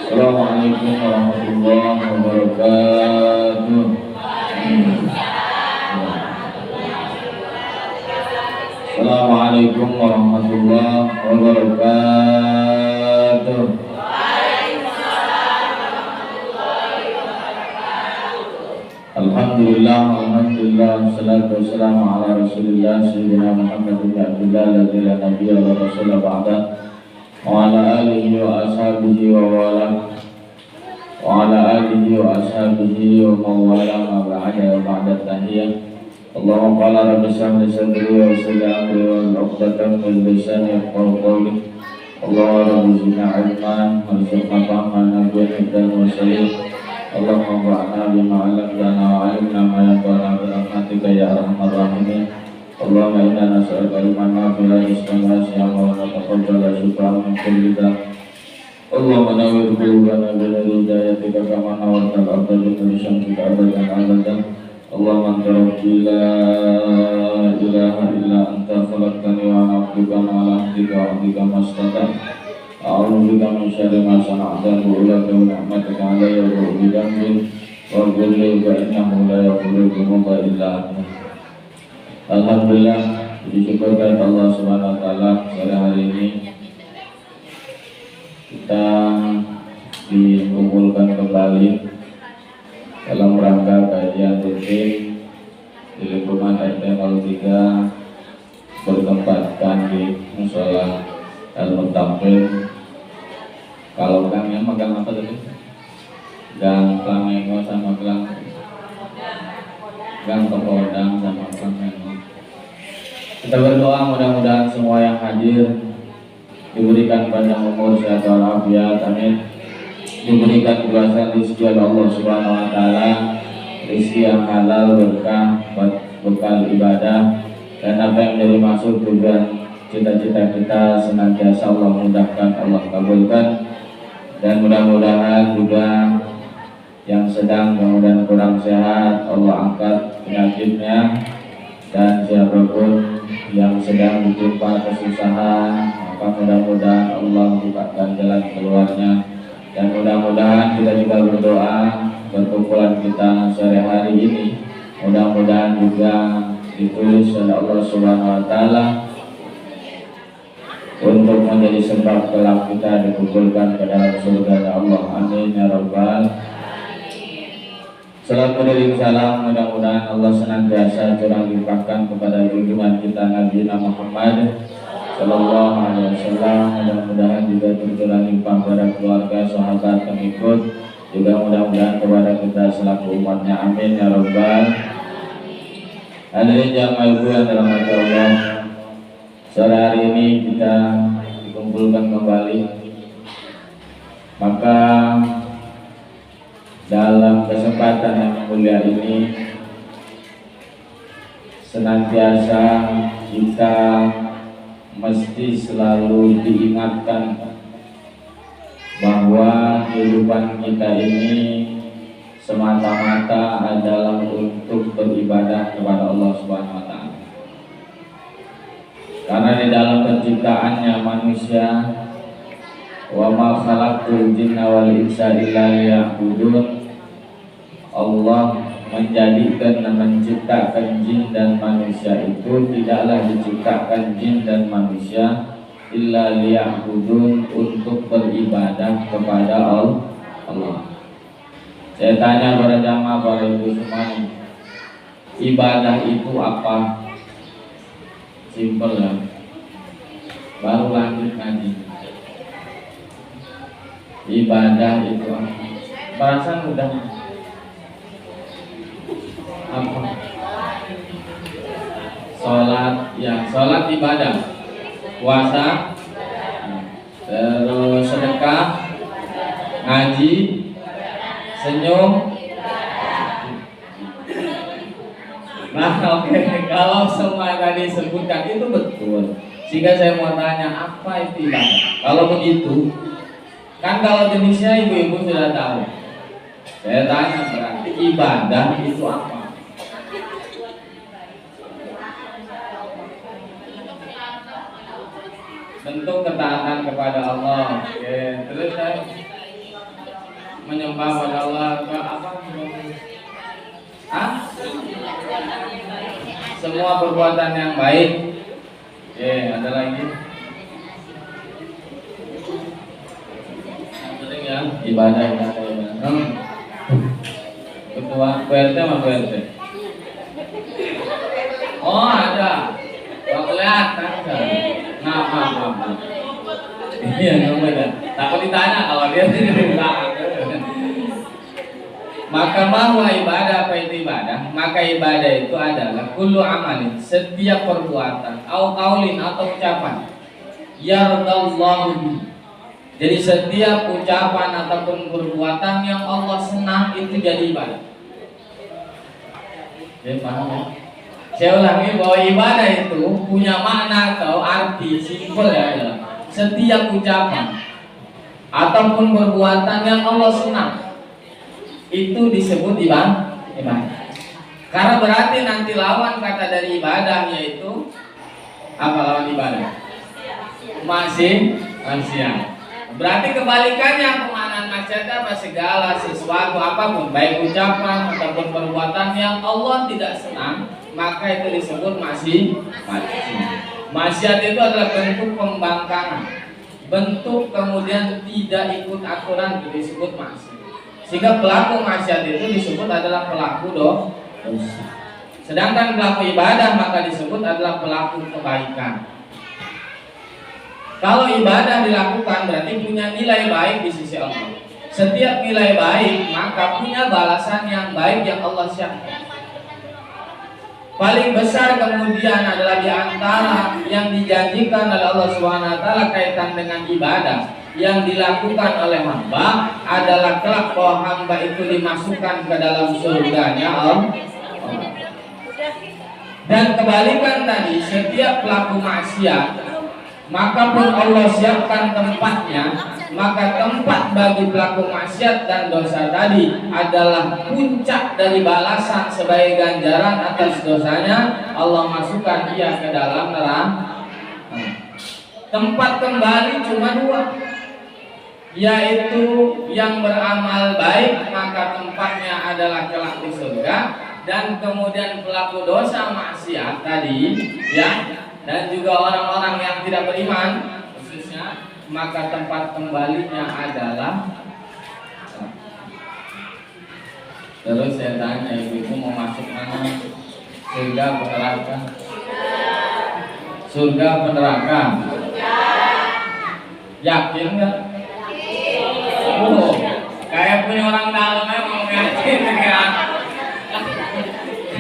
Assalamualaikum warahmatullahi wabarakatuh. Assalamualaikum warahmatullahi wabarakatuh. Alhamdulillah, wassalatu wassalamu ala Rasulillah sayyidina Muhammad bin Abdullah alladzi la nabiyya wa rasula ba'da wa ala alihi wa ashabihi wa wala wa ala alihi wa ashabihi wa mawala ma ba'da wa ba'da tahiyah. Allahumma qala rabbi shrah li sadri wa yassir li amri wa uqdatam min lisani yafqahu qawli. Allahumma rabbi zidna ilman warzuqna fahman nabiyyin dan mursalin. Allahumma ba'na bima 'allamtana wa 'allimna ma yanfa'una bi rahmatika ya arhamar rahimin. Allahumma inna nas'aluka ilman nafi'an istiqamah wa taqabbal syukran min kulli dzam. Allahumma nawwir qulubana bi nuuri hidayatika bika kama nawartal arda bi syamsika abadan abadan. Allahumma anta rabbi la ilaha illa anta khalaqtani wa ana abduka wa ala ahdika wa ahdika mastata'tu. A'udzu bika min syarri ma sana'tu wa la ni'mataka 'alayya wa bi dhanbi wa qul fa innahu la yaghfiru dhunuba illa anta. Alhamdulillah, disyukurkan Allah Subhanahu wa taala sore hari ini kita dikumpulkan kembali dalam rangka kajian rutin di lingkungan RT 03 bertempatkan di Mushola Al-Mutampil. Kalau Kang yang megang apa tadi? Gang Flamengo sama Gang Kehodang sama Flamengo. Kita berdoa mudah-mudahan semua yang hadir diberikan panjang umur, sehat walafiat, amin. Diberikan keluasan rezeki oleh Allah Subhanahu wa taala, rezeki yang halal, berkah, bekal ibadah, dan apa yang menjadi maksud tujuan cita-cita kita senantiasa Allah mudahkan, Allah kabulkan. Dan mudah-mudahan juga yang sedang kemudian kurang sehat Allah angkat penyakitnya, dan siapapun yang sedang ditimpa kesusahan maka mudah-mudahan Allah bukakan jalan keluarnya. Dan mudah-mudahan kita juga berdoa perkumpulan kita sore hari ini mudah-mudahan juga ditulis oleh Allah Subhanahu wa taala untuk menjadi sebab kelak kita dikumpulkan ke dalam surga Allah. Amin ya rabbal. Salam beriring salam, mudah-mudahan Allah senantiasa curah limpahkan kepada junjungan kita Nabi Muhammad Sallallahu Alaihi Wasallam. Mudah-mudahan juga curah limpah kepada keluarga, sahabat, pengikut, juga mudah-mudahan kepada kita selaku umatnya. Amin ya rabbal. Hadirin jamaah ibu yang dirahmati Allah, sore hari ini kita dikumpulkan kembali. Maka dalam kesempatan yang mulia ini senantiasa kita mesti selalu diingatkan bahwa kehidupan kita ini semata-mata adalah untuk beribadah kepada Allah Subhanahu wa taala. Karena di dalam penciptaannya manusia, wa ma khalaqtul jinna wal insa illa liya'budun, Allah menjadikan dan menciptakan jin dan manusia itu tidaklah diciptakan jin dan manusia illa liya'budun, untuk beribadah kepada Allah. Saya tanya para jamaah, para ibu semuanya, ibadah itu apa? Simpel ya. Baru lanjut ngaji. Ibadah itu apa? Perasaan udah apa? Sholat, ya sholat ibadah. Puasa, terus sedekah, ngaji, senyum. Nah oke, kalau semua tadi sebutkan itu betul, sehingga saya mau tanya apa itu ibadah. Kalau begitu kan kalau jenisnya ibu-ibu sudah tahu. Saya tanya berarti ibadah itu apa? Bentuk ketaatan kepada Allah. Oke, terus saya menyembah pada Allah apa? Semua perbuatan yang baik. Oke, ada lagi. Ya, ibadah. Ketua PRT sama PRT. Oh ada. Kau kelihatan kan? Maaf. Iya, nggak beda. Takut ditanya kalau dia tidak bilang. Maka mau ibadah, apa itu ibadah? Maka ibadah itu adalah kullu amalin, setiap perbuatan, au qaulin atau ucapan, yardallahu. Jadi setiap ucapan ataupun perbuatan yang Allah senang itu jadi ibadah. Jadi paham ya? Saya ulangi bahwa ibadah itu punya makna atau arti simpel ya, adalah setiap ucapan ataupun perbuatan yang Allah senang itu disebut ibadah. Karena berarti nanti lawan kata dari ibadah yaitu apa lawan ibadah? Maksiat. Berarti kebalikannya pemaknaan maksiat apa? Segala sesuatu apapun, baik ucapan ataupun perbuatan yang Allah tidak senang, maka itu disebut maksiat. Maksiat itu adalah bentuk pembangkangan, bentuk kemudian tidak ikut aturan, itu disebut maksiat. Sehingga pelaku maksiat itu disebut adalah pelaku dosa. Sedangkan pelaku ibadah maka disebut adalah pelaku kebaikan. Kalau ibadah dilakukan berarti punya nilai baik di sisi Allah. Setiap nilai baik maka punya balasan yang baik yang Allah siapkan. Paling besar kemudian adalah di antara yang dijanjikan oleh Allah SWT kaitan dengan ibadah yang dilakukan oleh hamba adalah kelak bahwa hamba itu dimasukkan ke dalam surganya Allah. Dan kebalikan tadi, setiap pelaku maksiat maka pun Allah siapkan tempatnya, maka tempat bagi pelaku maksiat dan dosa tadi adalah puncak dari balasan sebagai ganjaran atas dosanya. Allah masukkan dia ke dalam neraka. Tempat kembali cuma dua, yaitu yang beramal baik maka tempatnya adalah kelak di surga, dan kemudian pelaku dosa maksiat tadi ya, dan juga orang-orang yang tidak beriman khususnya, maka tempat kembalinya adalah. Terus saya tanya, ibu mau masuk mana? Surga atau neraka? Surga atau neraka? Yakin nggak? Oh, kayak punya orang dalam mau yakin kan?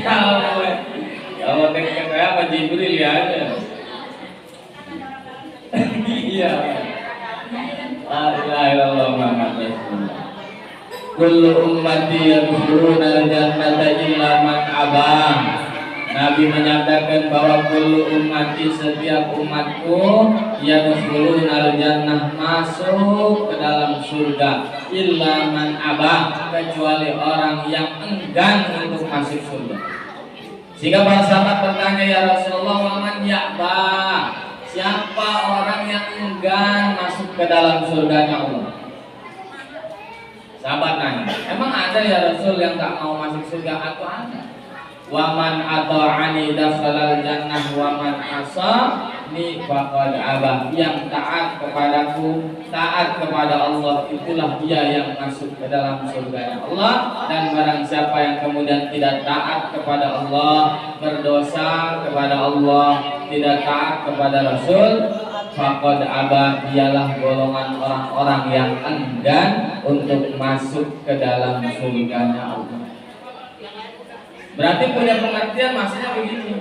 Kalau dekat saya Pak Jibril ya aja. Iya. La ilaha illallah Muhammad Rasulullah. Kullu ummati yadkhuluna al-jannata illa man abaa. Nabi menyatakan bahwa kullu ummati, setiap umatku yadkhuluna al-jannah, masuk ke dalam surga, illa man abaa, kecuali orang yang enggan untuk masuk surga. Sehingga para sahabat bertanya, ya Rasulullah, waman ya'ba, siapa orang yang enggan masuk ke dalam surganya Allah? Sahabat nanya, emang ada ya Rasul yang tak mau masuk surga? Atau ada? Waman ata'ani dakhalal jannah waman asani faqad aba. Yang taat kepadaku, taat kepada Allah, itulah dia yang masuk ke dalam surganya Allah. Dan barang siapa yang kemudian tidak taat kepada Allah, berdosa kepada Allah, tidak taat kepada Rasul, faqad aba, dialah golongan orang-orang yang enggan untuk masuk ke dalam surganya Allah. Berarti punya pengertian maksudnya begini.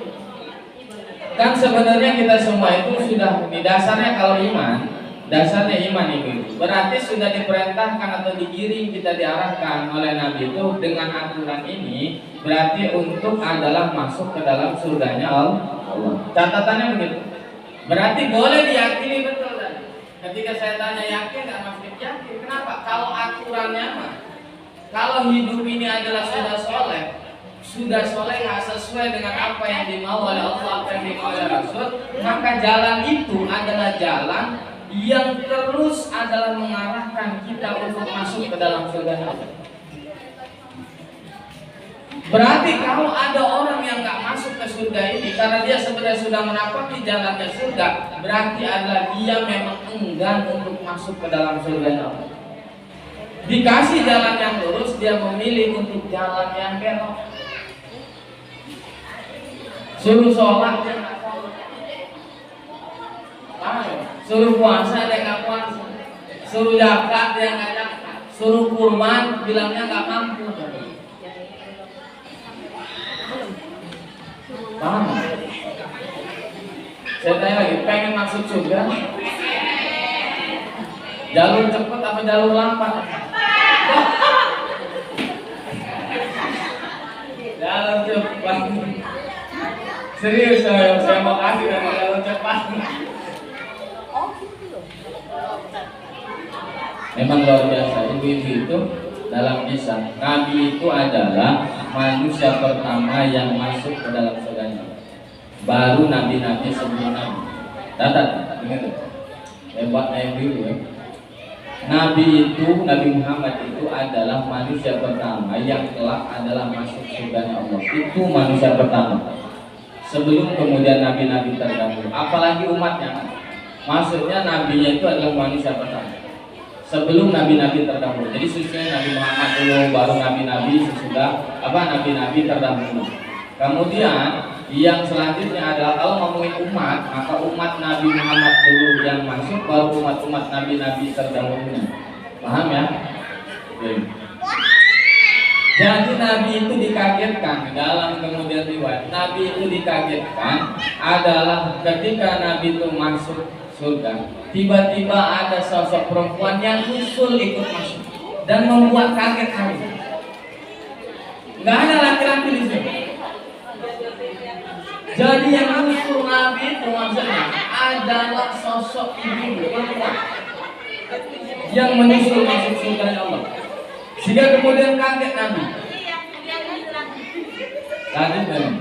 Kan sebenarnya kita semua itu sudah di dasarnya, kalau iman, dasarnya iman itu berarti sudah diperintahkan atau digiring, kita diarahkan oleh Nabi itu dengan aturan ini, berarti untuk adalah masuk ke dalam surganya Allah. Catatannya begitu. Berarti boleh diyakini betul tadi. Ketika saya tanya yakin nggak, maksudnya yakin. Kenapa? Kalau aturannya mah, kalau hidup ini adalah sudah soleh sesuai dengan apa yang dimau oleh Allah, apa yang dimau oleh Rasul, maka jalan itu adalah jalan yang terus adalah mengarahkan kita untuk masuk ke dalam surga Allah. Berarti kalau ada orang yang nggak masuk ke surga ini karena dia sebenarnya sudah menapaki jalannya surga, berarti adalah dia memang enggan untuk masuk ke dalam surga Allah. Dikasih jalan yang lurus, dia memilih untuk jalan yang belok. Suruh sholat dia nggak sholat, suruh puasa dia nggak puasa, suruh zakat dia nggak zakat, suruh kurban bilangnya nggak mampu. Paham? Saya tanya lagi, pengen masuk surga? Jalur cepat apa jalur lambat? Jalur cepat. Serius saya mau kasih dari jalur cepat. Memang luar biasa ibu-ibu itu dalam kisah, Nabi itu adalah manusia pertama yang masuk ke dalam surga. Baru nabi-nabi sebelum Nabi. Datat, ingat hebatnya itu ya. Nabi itu, Nabi Muhammad itu adalah manusia pertama yang kelak adalah masuk surga Allah. Itu manusia pertama. Sebelum kemudian nabi-nabi terdahulu, apalagi umatnya. Maksudnya nabinya itu adalah manusia pertama. Sebelum nabi-nabi terdahulu. Jadi susunya Nabi Muhammad dulu, baru nabi-nabi sesudah nabi-nabi terdahulu. Kemudian yang selanjutnya adalah kalau ngomongin umat, maka umat Nabi Muhammad dulu yang masuk, baru umat-umat nabi-nabi terdahulunya. Paham ya? Oke. Jadi Nabi itu dikagetkan dalam kemudian riwayat. Nabi itu dikagetkan adalah ketika Nabi itu masuk surga, tiba-tiba ada sosok perempuan yang usul ikut masuk dan membuat kaget Nabi. Nggak ada laki-laki di sini. Jadi yang usul Nabi itu maksudnya adalah sosok ibu perempuan yang menyusul masuk surga Allah. Sehingga kemudian kaget Nabi. Lanjut Nabi.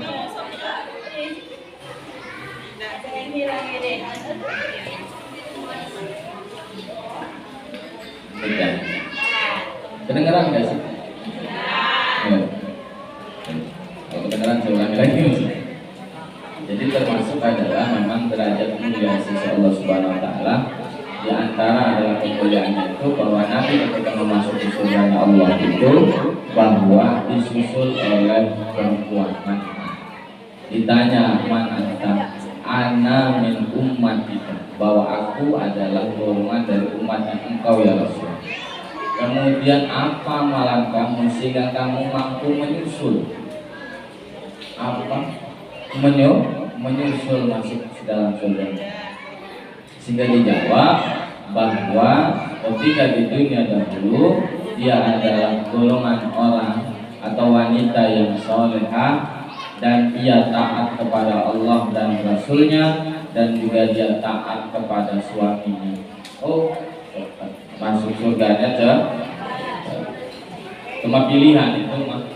Kedengeran nggak sih? Ya. Kalau kedengeran saya ulangi lagi. Jadi termasuk adalah memang derajat mulia sisi Allah Subhanahu Wa Taala. Di antara adalah kemuliaannya itu bahwa Nabi ketika memasuki surga Allah itu bahwa disusul oleh perempuan. Ditanya man anta, ana min ummatika, bahwa aku adalah golongan dari umatnya engkau ya Rasul. Kemudian apa amalan kamu sehingga kamu mampu menyusul? Apa? Menyusul masuk ke dalam surga. Sehingga dijawab bahwa ketika di dunia dahulu dia adalah golongan orang atau wanita yang salehah dan ia taat kepada Allah dan Rasulnya, dan juga dia taat kepada suaminya. Oh, masuk surganya cuma pilihan itu mah.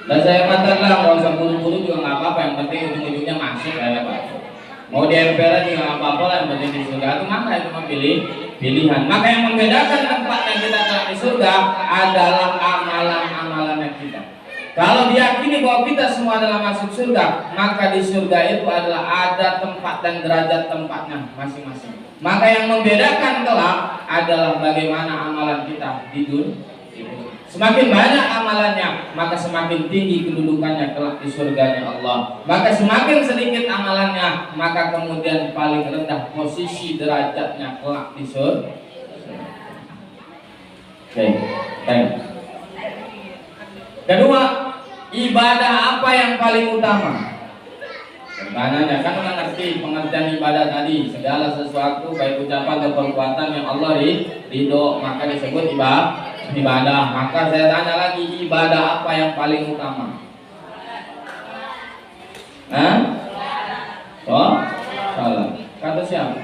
Dan saya katakan kalau usah buru-buru juga nggak apa-apa, yang penting ujung-ujungnya masuk ya Pak. Mau di MPR juga nggak apa-apa lah, yang penting di surga itu, maka itu mah pilihan. Maka yang membedakan tempat yang kita di surga adalah amalan-amalan kita. Kalau diyakini bahwa kita semua adalah masuk surga, maka di surga itu adalah ada tempat dan derajat tempatnya masing-masing. Maka yang membedakan kelak adalah bagaimana amalan kita di dunia. Semakin banyak amalannya, maka semakin tinggi kedudukannya kelak di surganya Allah. Maka semakin sedikit amalannya, maka kemudian paling rendah posisi derajatnya kelak di surga. Oke, kedua, ibadah apa yang paling utama? Pertanyaannya kan udah ngerti pengertian ibadah tadi, segala sesuatu baik ucapan atau perbuatan yang Allah ridho, maka disebut ibadah. Maka saya tanya lagi, ibadah apa yang paling utama? Oh, salah. Kata siapa?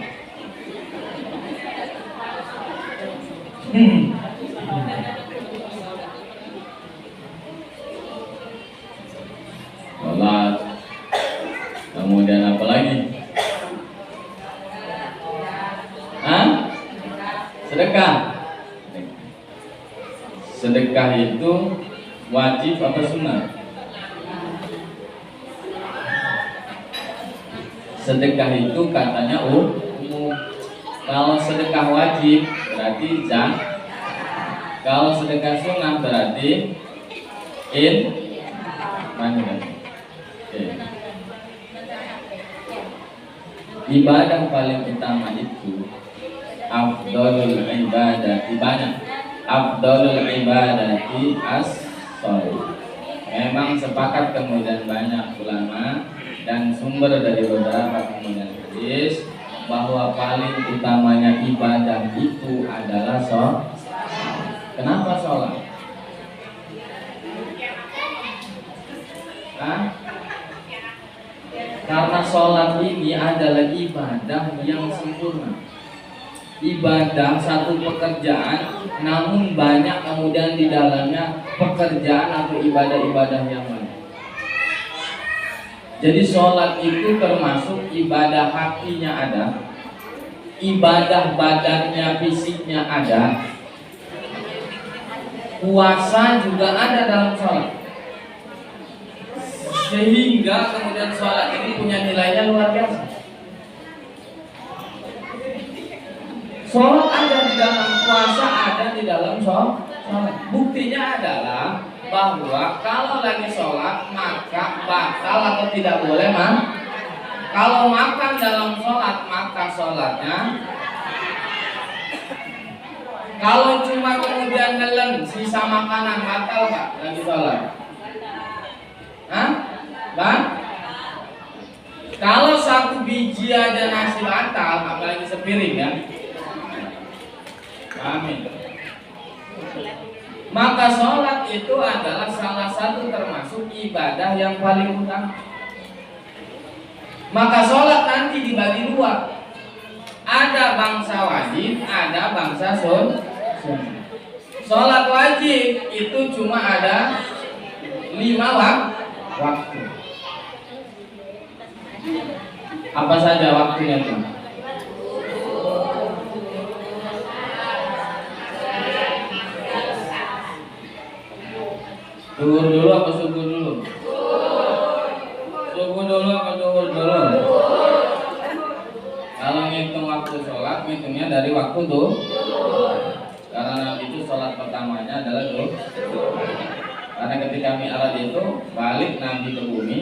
Salat. Kemudian apa lagi? Sedekah. Sedekah itu wajib apa sunnah? Sedekah itu katanya umum. Kalau sedekah wajib berarti zakat. Kalau sedekah sunnah berarti mana? Ibadah paling utama itu afdhalul ibadati banyak. Afdhalul ibadati as-shalah. Memang sepakat kemudian banyak ulama dan sumber dari beberapa kemudian hadis bahwa paling utamanya ibadah itu adalah sholat. Kenapa sholat? Karena sholat ini adalah ibadah yang sempurna. ibadah, satu pekerjaan, namun banyak kemudian di dalamnya pekerjaan atau ibadah-ibadah yang lain. Jadi sholat itu termasuk ibadah hatinya ada, ibadah badannya, fisiknya ada, puasa juga ada dalam sholat. Sehingga kemudian sholat ini punya nilainya luar biasa. Sholat ada di dalam, puasa ada di dalam sholat. Buktinya adalah bahwa kalau lagi sholat maka batal atau tidak boleh kalau makan dalam sholat maka sholatnya. Kalau cuma kemudian nelen sisa makanan batal gak lagi sholat? Hah? Bang? Kalau satu biji aja nasi batal, apalagi sepiring ya. Amin. Maka sholat itu adalah salah satu termasuk ibadah yang paling utama. Maka sholat nanti dibagi dua. Ada bangsa wajib, ada bangsa sunnah. Sholat wajib itu cuma ada 5 waktu. Apa saja waktunya itu? Duhur dulu apa subuh dulu? Subuh dulu apa duhur dulu? Kalau ngitung waktu sholat, ngitungnya dari waktu tuh. Karena Nabi itu sholat pertamanya adalah duhur. Karena ketika Mi'raj itu balik Nabi ke bumi,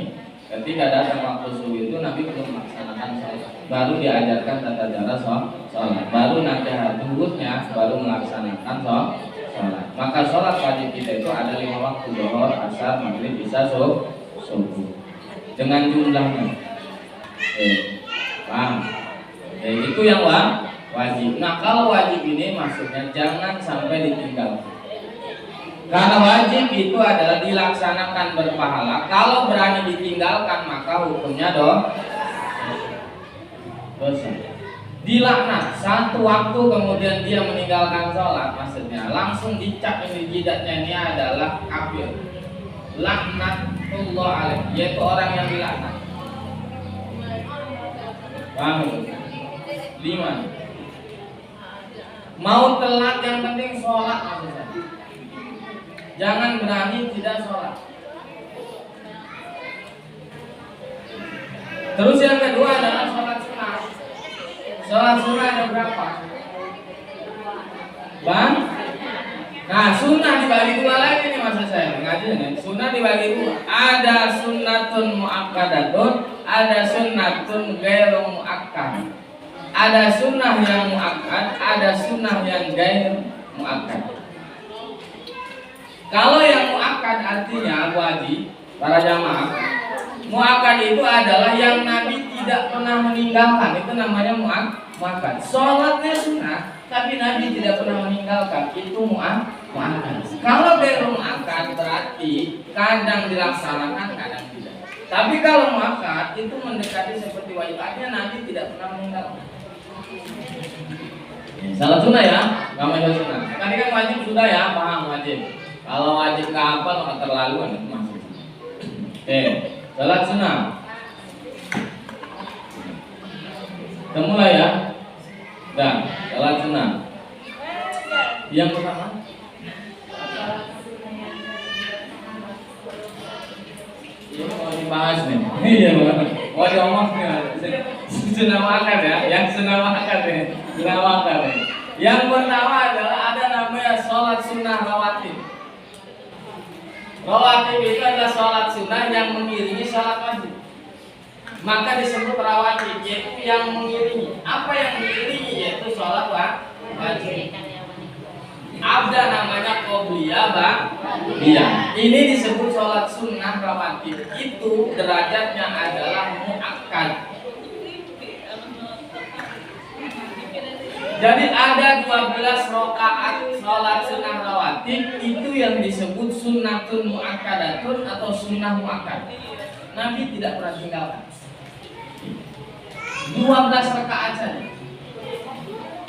ketika datang waktu subuh itu Nabi belum melaksanakan sholat. Baru diajarkan tata cara sholat. Baru nanti duhurnya baru melaksanakan sholat. Maka sholat wajib kita itu ada 5 waktu: zuhur, asar, maghrib, isya, subuh. Dengan jumlahnya. Paham? Itu yang wajib. Nah kalau wajib ini maksudnya jangan sampai ditinggalkan. Karena wajib itu adalah dilaksanakan berpahala. Kalau berani ditinggalkan maka hukumnya dosa. Dilaknat satu waktu kemudian dia meninggalkan sholat, maksudnya langsung dicap ini jidatnya ini adalah kafir. Laknatullah alaih, yaitu orang yang dilaknat. Paham? 5. Mau telat yang penting sholat maksudnya. Jangan berani tidak sholat. Terus yang kedua adalah sholat sunnah. Sholat sunnah ada berapa? Bang? Nah sunnah dibagi 2 lagi nih maksud saya. Ngaji nih. Sunnah dibagi 2. Ada sunnatun muakkadatun, ada sunnatun ghairu muakkad. Ada sunnah yang muakkad, ada sunnah yang ghairu muakkad. Kalau yang muakkad artinya wajib, para jamaah, muakkad itu adalah yang Nabi tidak pernah meninggalkan, itu namanya muakkad. Sholatnya sunnah, tapi Nabi tidak pernah meninggalkan, itu muakkad. Kalau ghairu muakkad berarti kadang dilaksanakan, kadang tidak. Tapi kalau muakkad itu mendekati seperti wajib, artinya Nabi tidak pernah meninggalkan. Salat sunnah ya, nggak wajib sunnah. Tadi kan wajib sudah ya, paham wajib. Kalau wajib ke apa maka terlaluan itu maksudnya. Salat sunnah. Kita mulai ya. Dan salat sunnah. Yang pertama. Ini mau dibahas nih. Iya, mau diomong nih. Sunnah makan ya, yang sunnah makan nih. Sunnah makan nih. Yang pertama adalah ada namanya sholat sunnah rawatib. Rawatib itu adalah sholat sunnah yang mengiringi sholat wajib. Maka disebut rawatib, yaitu yang mengiringi. Apa yang mengiringi? Yaitu sholat wajib. Ada namanya qobliyah, ba'diyah. Ini disebut sholat sunnah rawatib. Itu derajatnya adalah muakkad. Jadi ada 12 rakaat sholat sunnah rawatib, itu yang disebut sunnatun muakkadatun atau sunnah muakkad. Nabi tidak pernah tinggalkan. 12 rakaat saja.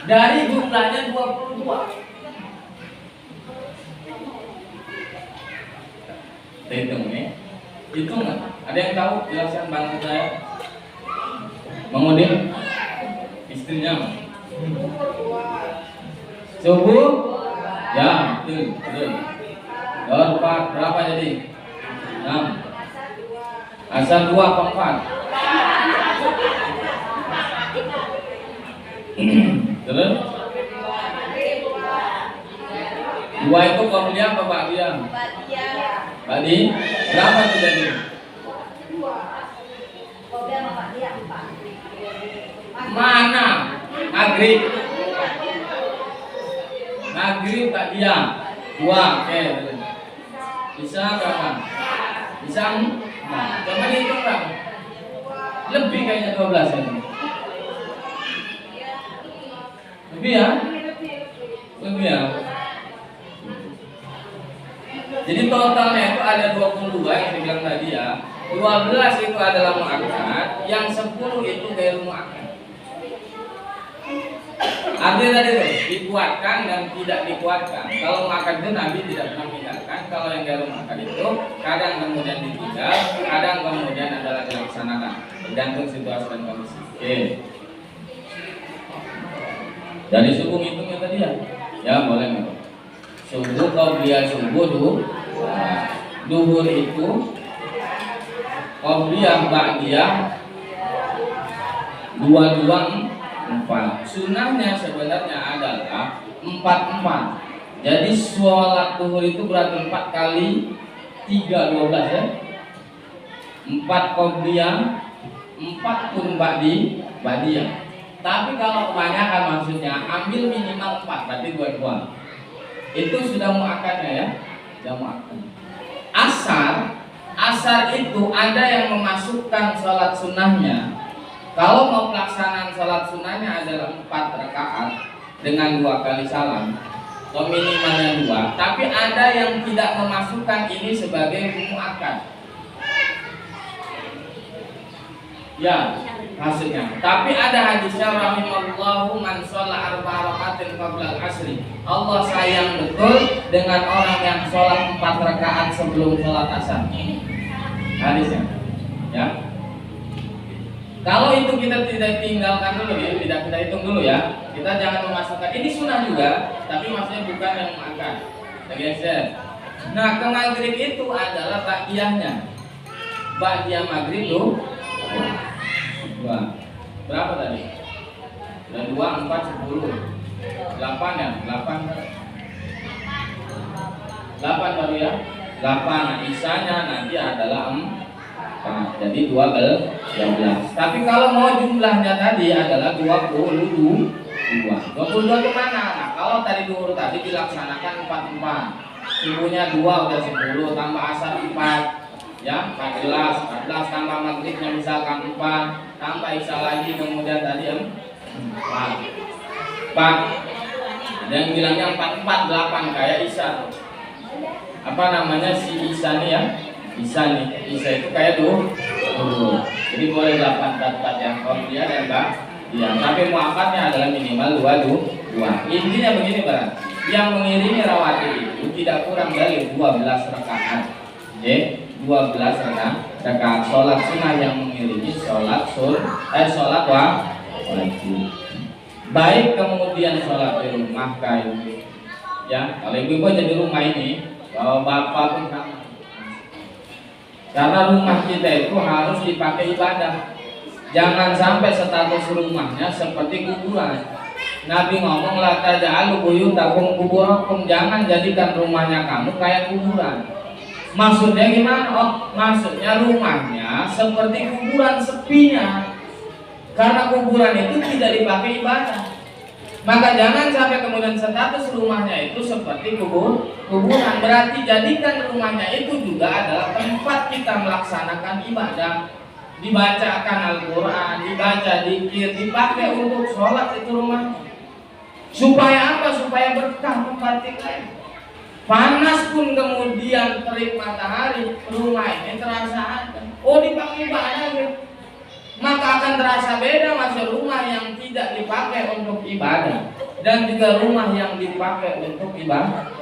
dari jumlahnya 22. Hitung nih, hitung nggak? Ada yang tahu? Jelaskan bantu saya. Mengudir istrinya subuh ya betul betul. Berapa berapa jadi 6 asal 2 apa 4 terus 2 itu komlia apa ba'diyah? Ba'di berapa tuh jadi? Mana? Maghrib ba'diyah 2, oke. Bisa berapa? Bisa? Nah, coba dihitung Bang. Lebih kayaknya 12 ya. Lebih ya? Lebih ya? Jadi totalnya itu ada 22 yang saya bilang tadi ya. 12 itu adalah mu'akkad, yang 10 itu ghairu mu'akkad. Artinya tadi tuh dikuatkan dan tidak dikuatkan. Kalau mu'akkad itu Nabi tidak pernah meninggalkan. Kalau yang ghairu mu'akkad itu kadang kemudian ditinggal, kadang kemudian adalah dilaksanakan, tergantung situasi dan kondisi. Oke. Dari subuh hitungnya tadi ya? Ya boleh nggak? Subuh qabliyah subuh duhur itu qabliyah ba'diyah 4. Sunnahnya sebenarnya adalah 4. Jadi sholat duhur itu berarti 4 kali 3 12 ya. 4 qabliyah, 4 pun ba'diyah. Tapi kalau kebanyakan maksudnya ambil minimal 4 berarti 2. Itu sudah mu'akkadnya ya. Sudah mu'akkad. Asar itu ada yang memasukkan sholat sunnahnya. Kalau mau pelaksanaan sholat sunnahnya adalah 4 rakaat dengan 2 kali salam, atau minimalnya 2. Tapi ada yang tidak memasukkan ini sebagai mu'akkad. Ya, maksudnya. Tapi ada hadisnya rahimallahu man shalla 4 rakaatin qabla al-asri. Allah sayang betul dengan orang yang sholat 4 rakaat sebelum sholat asar. Hadisnya. Ya. Kalau itu kita tidak tinggalkan dulu ya, tidak kita hitung dulu ya. Kita jangan memasukkan ini sunnah juga, tapi maksudnya bukan yang makan. Geser. Nah, ke maghrib itu adalah ba'diyahnya. Ba'diyah maghrib tuh 2. Berapa tadi? 2, 4, 10 8 ya? 8 baru ya? 8, isanya nanti adalah 4. Jadi 12. Tapi kalau mau jumlahnya tadi adalah 22. 22 kemana? Nah, kalau tadi duhur tadi dilaksanakan 4. Subuhnya 2 udah 10, tambah asar 4. Ya, 14 tambah maghribnya misalkan 4, tambah isya lagi kemudian tadi 4. Ada yang bilangnya 4, 8 kayak isya. Apa namanya si isya nih ya? Isya itu kayak duhur. Jadi boleh 8 yang qabliyah dan ba'diyah. Tapi mu'akkadnya adalah minimal 2. Intinya begini Pak. Yang mengiringi rawatib itu tidak kurang dari 12 rakaat. Oke? 12 rakaat sholat sunnah yang mengiringi sholat wajib. Baik kemudian sholat di rumah kayak ya, kalau ibu jadi rumah ini, kalau bapak pun sama. Karena rumah kita itu harus dipakai ibadah. Jangan sampai status rumahnya seperti kuburan. Nabi ngomong la taj'alu buyutakum quburakum, jangan jadikan rumahnya kamu kayak kuburan. Maksudnya gimana? Oh, maksudnya rumahnya seperti kuburan sepinya. Karena kuburan itu tidak dipakai ibadah. Maka jangan sampai kemudian status rumahnya itu seperti kuburan. Berarti jadikan rumahnya itu juga adalah tempat kita melaksanakan ibadah. Dibacakan Al-Quran, dibaca dzikir, dipakai untuk sholat itu rumahnya. Supaya apa? Supaya berkah tempat kita. Panas pun kemudian terik matahari, rumah ini terasa ada. Oh, dipakai ibadah gitu. Maka akan terasa beda masa rumah yang tidak dipakai untuk ibadah, dan juga rumah yang dipakai untuk ibadah.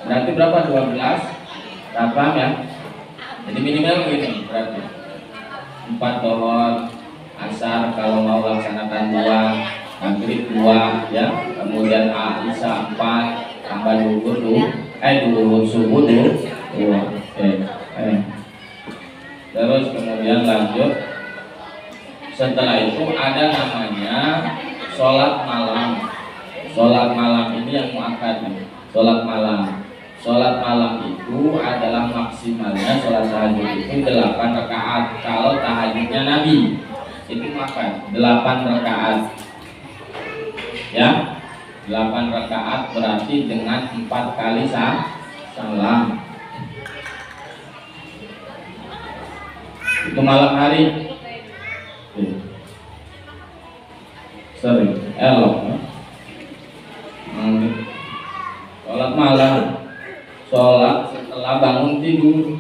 Berarti berapa? 12. Berapa ya? Jadi minimal begini berarti 4 dohor, asar kalau mau laksanakan 2, maghrib 2 ya, kemudian isya 4, tambah duhur subuh 2. Terus kemudian lanjut. Setelah itu ada namanya sholat malam. Sholat malam ini yang muakkad. Sholat malam itu adalah maksimalnya sholat tahajud itu 8 rakaat. Kalau tahajudnya Nabi itu muakkad 8 rakaat. Ya, 8 rakaat berarti dengan 4 kali salam. Itu malam hari. Sering elok. Sholat malam, sholat setelah bangun tidur,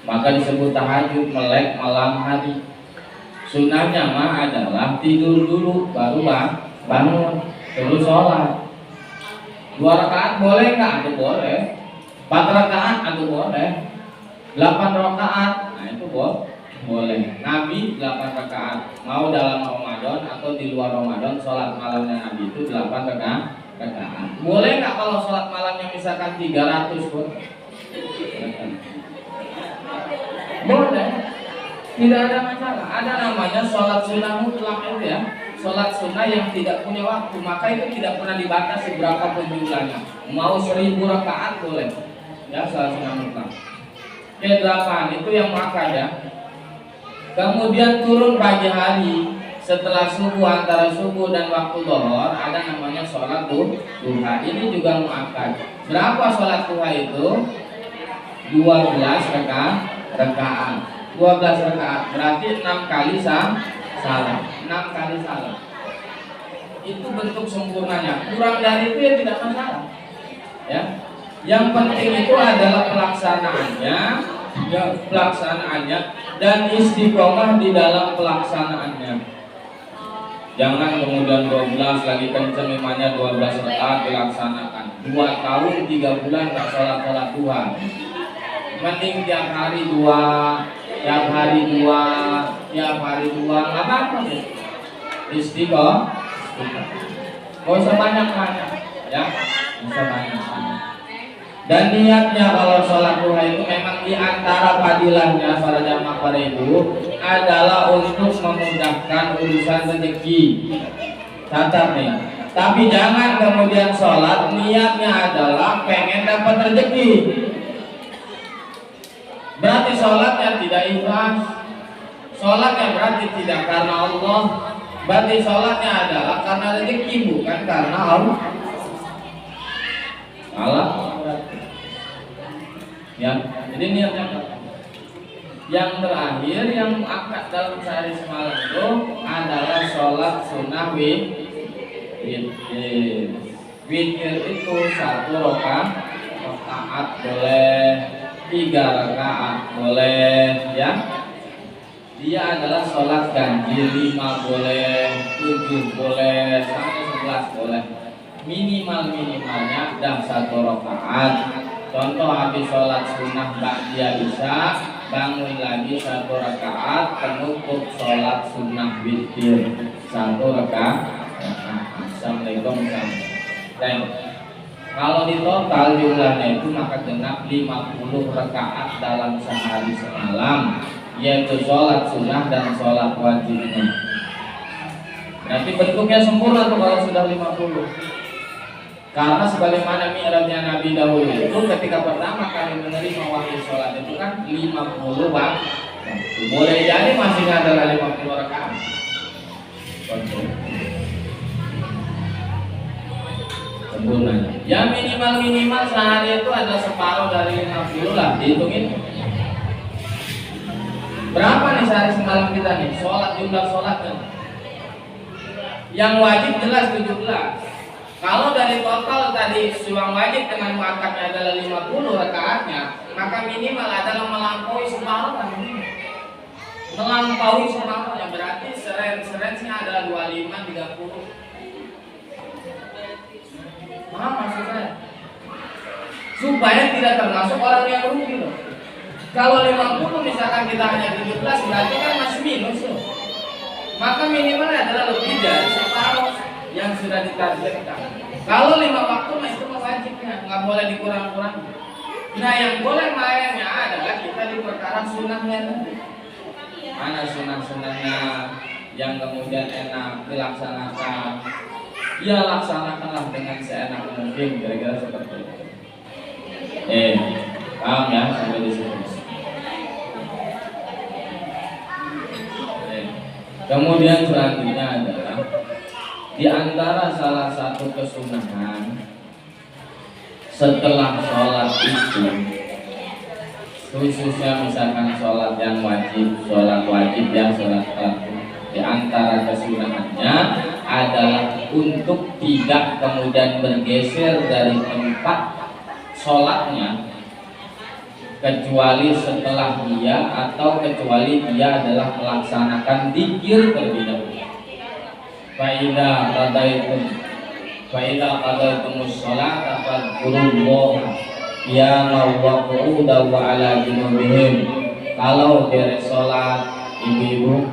maka disebut tahajud, melek malam hari. Sunnahnya mah adalah tidur dulu baru bangun, terus sholat. 2 rakaat boleh nggak? Itu boleh. 4 rakaat itu boleh. 8 rakaat, nah itu boleh. Nabi 8 rakaat. Mau dalam Ramadan atau di luar Ramadan, sholat malamnya Nabi itu 8 rakaat. Boleh nggak kalau sholat malamnya misalkan 300 pun? Boleh. Tidak ada masalah. Ada namanya sholat sunnah mutlak itu ya. Sholat sunnah yang tidak punya waktu, maka itu tidak pernah dibatasi berapa pun jumlahnya. Mau 1000 rakaat boleh. Ya, sholat sunnah mutlak. Ke-8 itu yang muakkad ya. Kemudian turun pagi hari setelah subuh, antara subuh dan waktu dhuhur ada namanya sholat duha. Ini juga muakkad. Berapa sholat duha itu? 12 rakaat. 12 rakaat berarti 6 kali salam. 6 kali salam. Itu bentuk sempurnanya. Kurang dari itu ya tidak masalah. Ya. Yang penting itu adalah pelaksanaannya dan istiqomah di dalam pelaksanaannya. Jangan kemudian 12 lagi kenceng imamnya 12 rakaat dilaksanakan. 2 tahun 3 bulan tak sholat duha. Mending tiap hari 2, tiap hari 2, nggak apa-apa deh. Istiqomah. Gak usah banyak-banyak, ya. Gak usah banyak-banyak. Dan niatnya kalau sholat duha itu memang diantara padilahnya para jamaah para ibu adalah untuk memudahkan urusan rezeki. Catat nih. Tapi jangan kemudian sholat niatnya adalah pengen dapat rezeki. Berarti sholatnya tidak ikhlas. Sholatnya berarti tidak karena Allah. Berarti sholatnya adalah karena rezeki, bukan karena Allah. Ya, jadi niatnya. Yang terakhir yang muakkad dalam sehari semalam itu adalah sholat sunnah witir. Witir itu 1 rakaat boleh, 3 rakaat boleh, ya. Dia adalah sholat ganjil, 5 boleh, 7 boleh, sampai 11 boleh. Minimalnya dah 1 rakaat. Contoh habis sholat sunnah ba'diyah isya, bangun lagi 1 rakaat, penutup sholat sunnah witir 1 rakaat. Assalamualaikum warahmatullahi. Kalau di total jumlahnya itu maka genap 50 rakaat dalam sehari semalam, yaitu sholat sunnah dan sholat wajibnya. Nanti bentuknya sempurna tuh kalau sudah 50. Karena sebagaimana mi'rajnya Nabi dahulu itu ketika pertama kali menerima wahyu sholat itu kan 50 waktu. Boleh jadi masih adalah 50 rakaat. Sempurnanya. Ya minimal sehari itu ada separuh dari 50 lah, dihitungin. Berapa nih sehari semalam kita nih? Jumlah sholatnya. Yang wajib jelas 17. Kalau dari total tadi yang wajib dengan muakkadnya adalah 50 rakaatnya, maka minimal adalah melampaui separuh kan. melampaui semampunya, berarti range-nya adalah 25 30. Paham maksud saya? Supaya tidak termasuk orang yang rugi loh. Kalau 50 misalkan kita hanya 17 berarti kan masih minus loh. Maka minimal adalah lebih dari separuh yang sudah ditargetkan. Kalau 5 waktu itu wajibnya, nggak boleh dikurang-kurang. Nah yang boleh mainnya adalah kita di perkara sunahnya. Mana sunah-sunahnya yang kemudian enak dilaksanakan, ya laksanakanlah dengan seenak mungkin, kira-kira seperti itu. Paham ya sampai di sini. Kemudian selanjutnya adalah di antara salah satu kesunahan setelah sholat itu, khususnya misalkan sholat yang wajib, sholat fardu, di antara kesunahannya adalah untuk tidak kemudian bergeser dari tempat sholatnya kecuali setelah dia atau kecuali dia adalah melaksanakan dzikir terlebih dahulu. Fa'idha qadaytumus sholata fadhkurullaha qiyaman wa qu'udan wa 'ala junubihim. Kalau beres sholat ibu-ibu,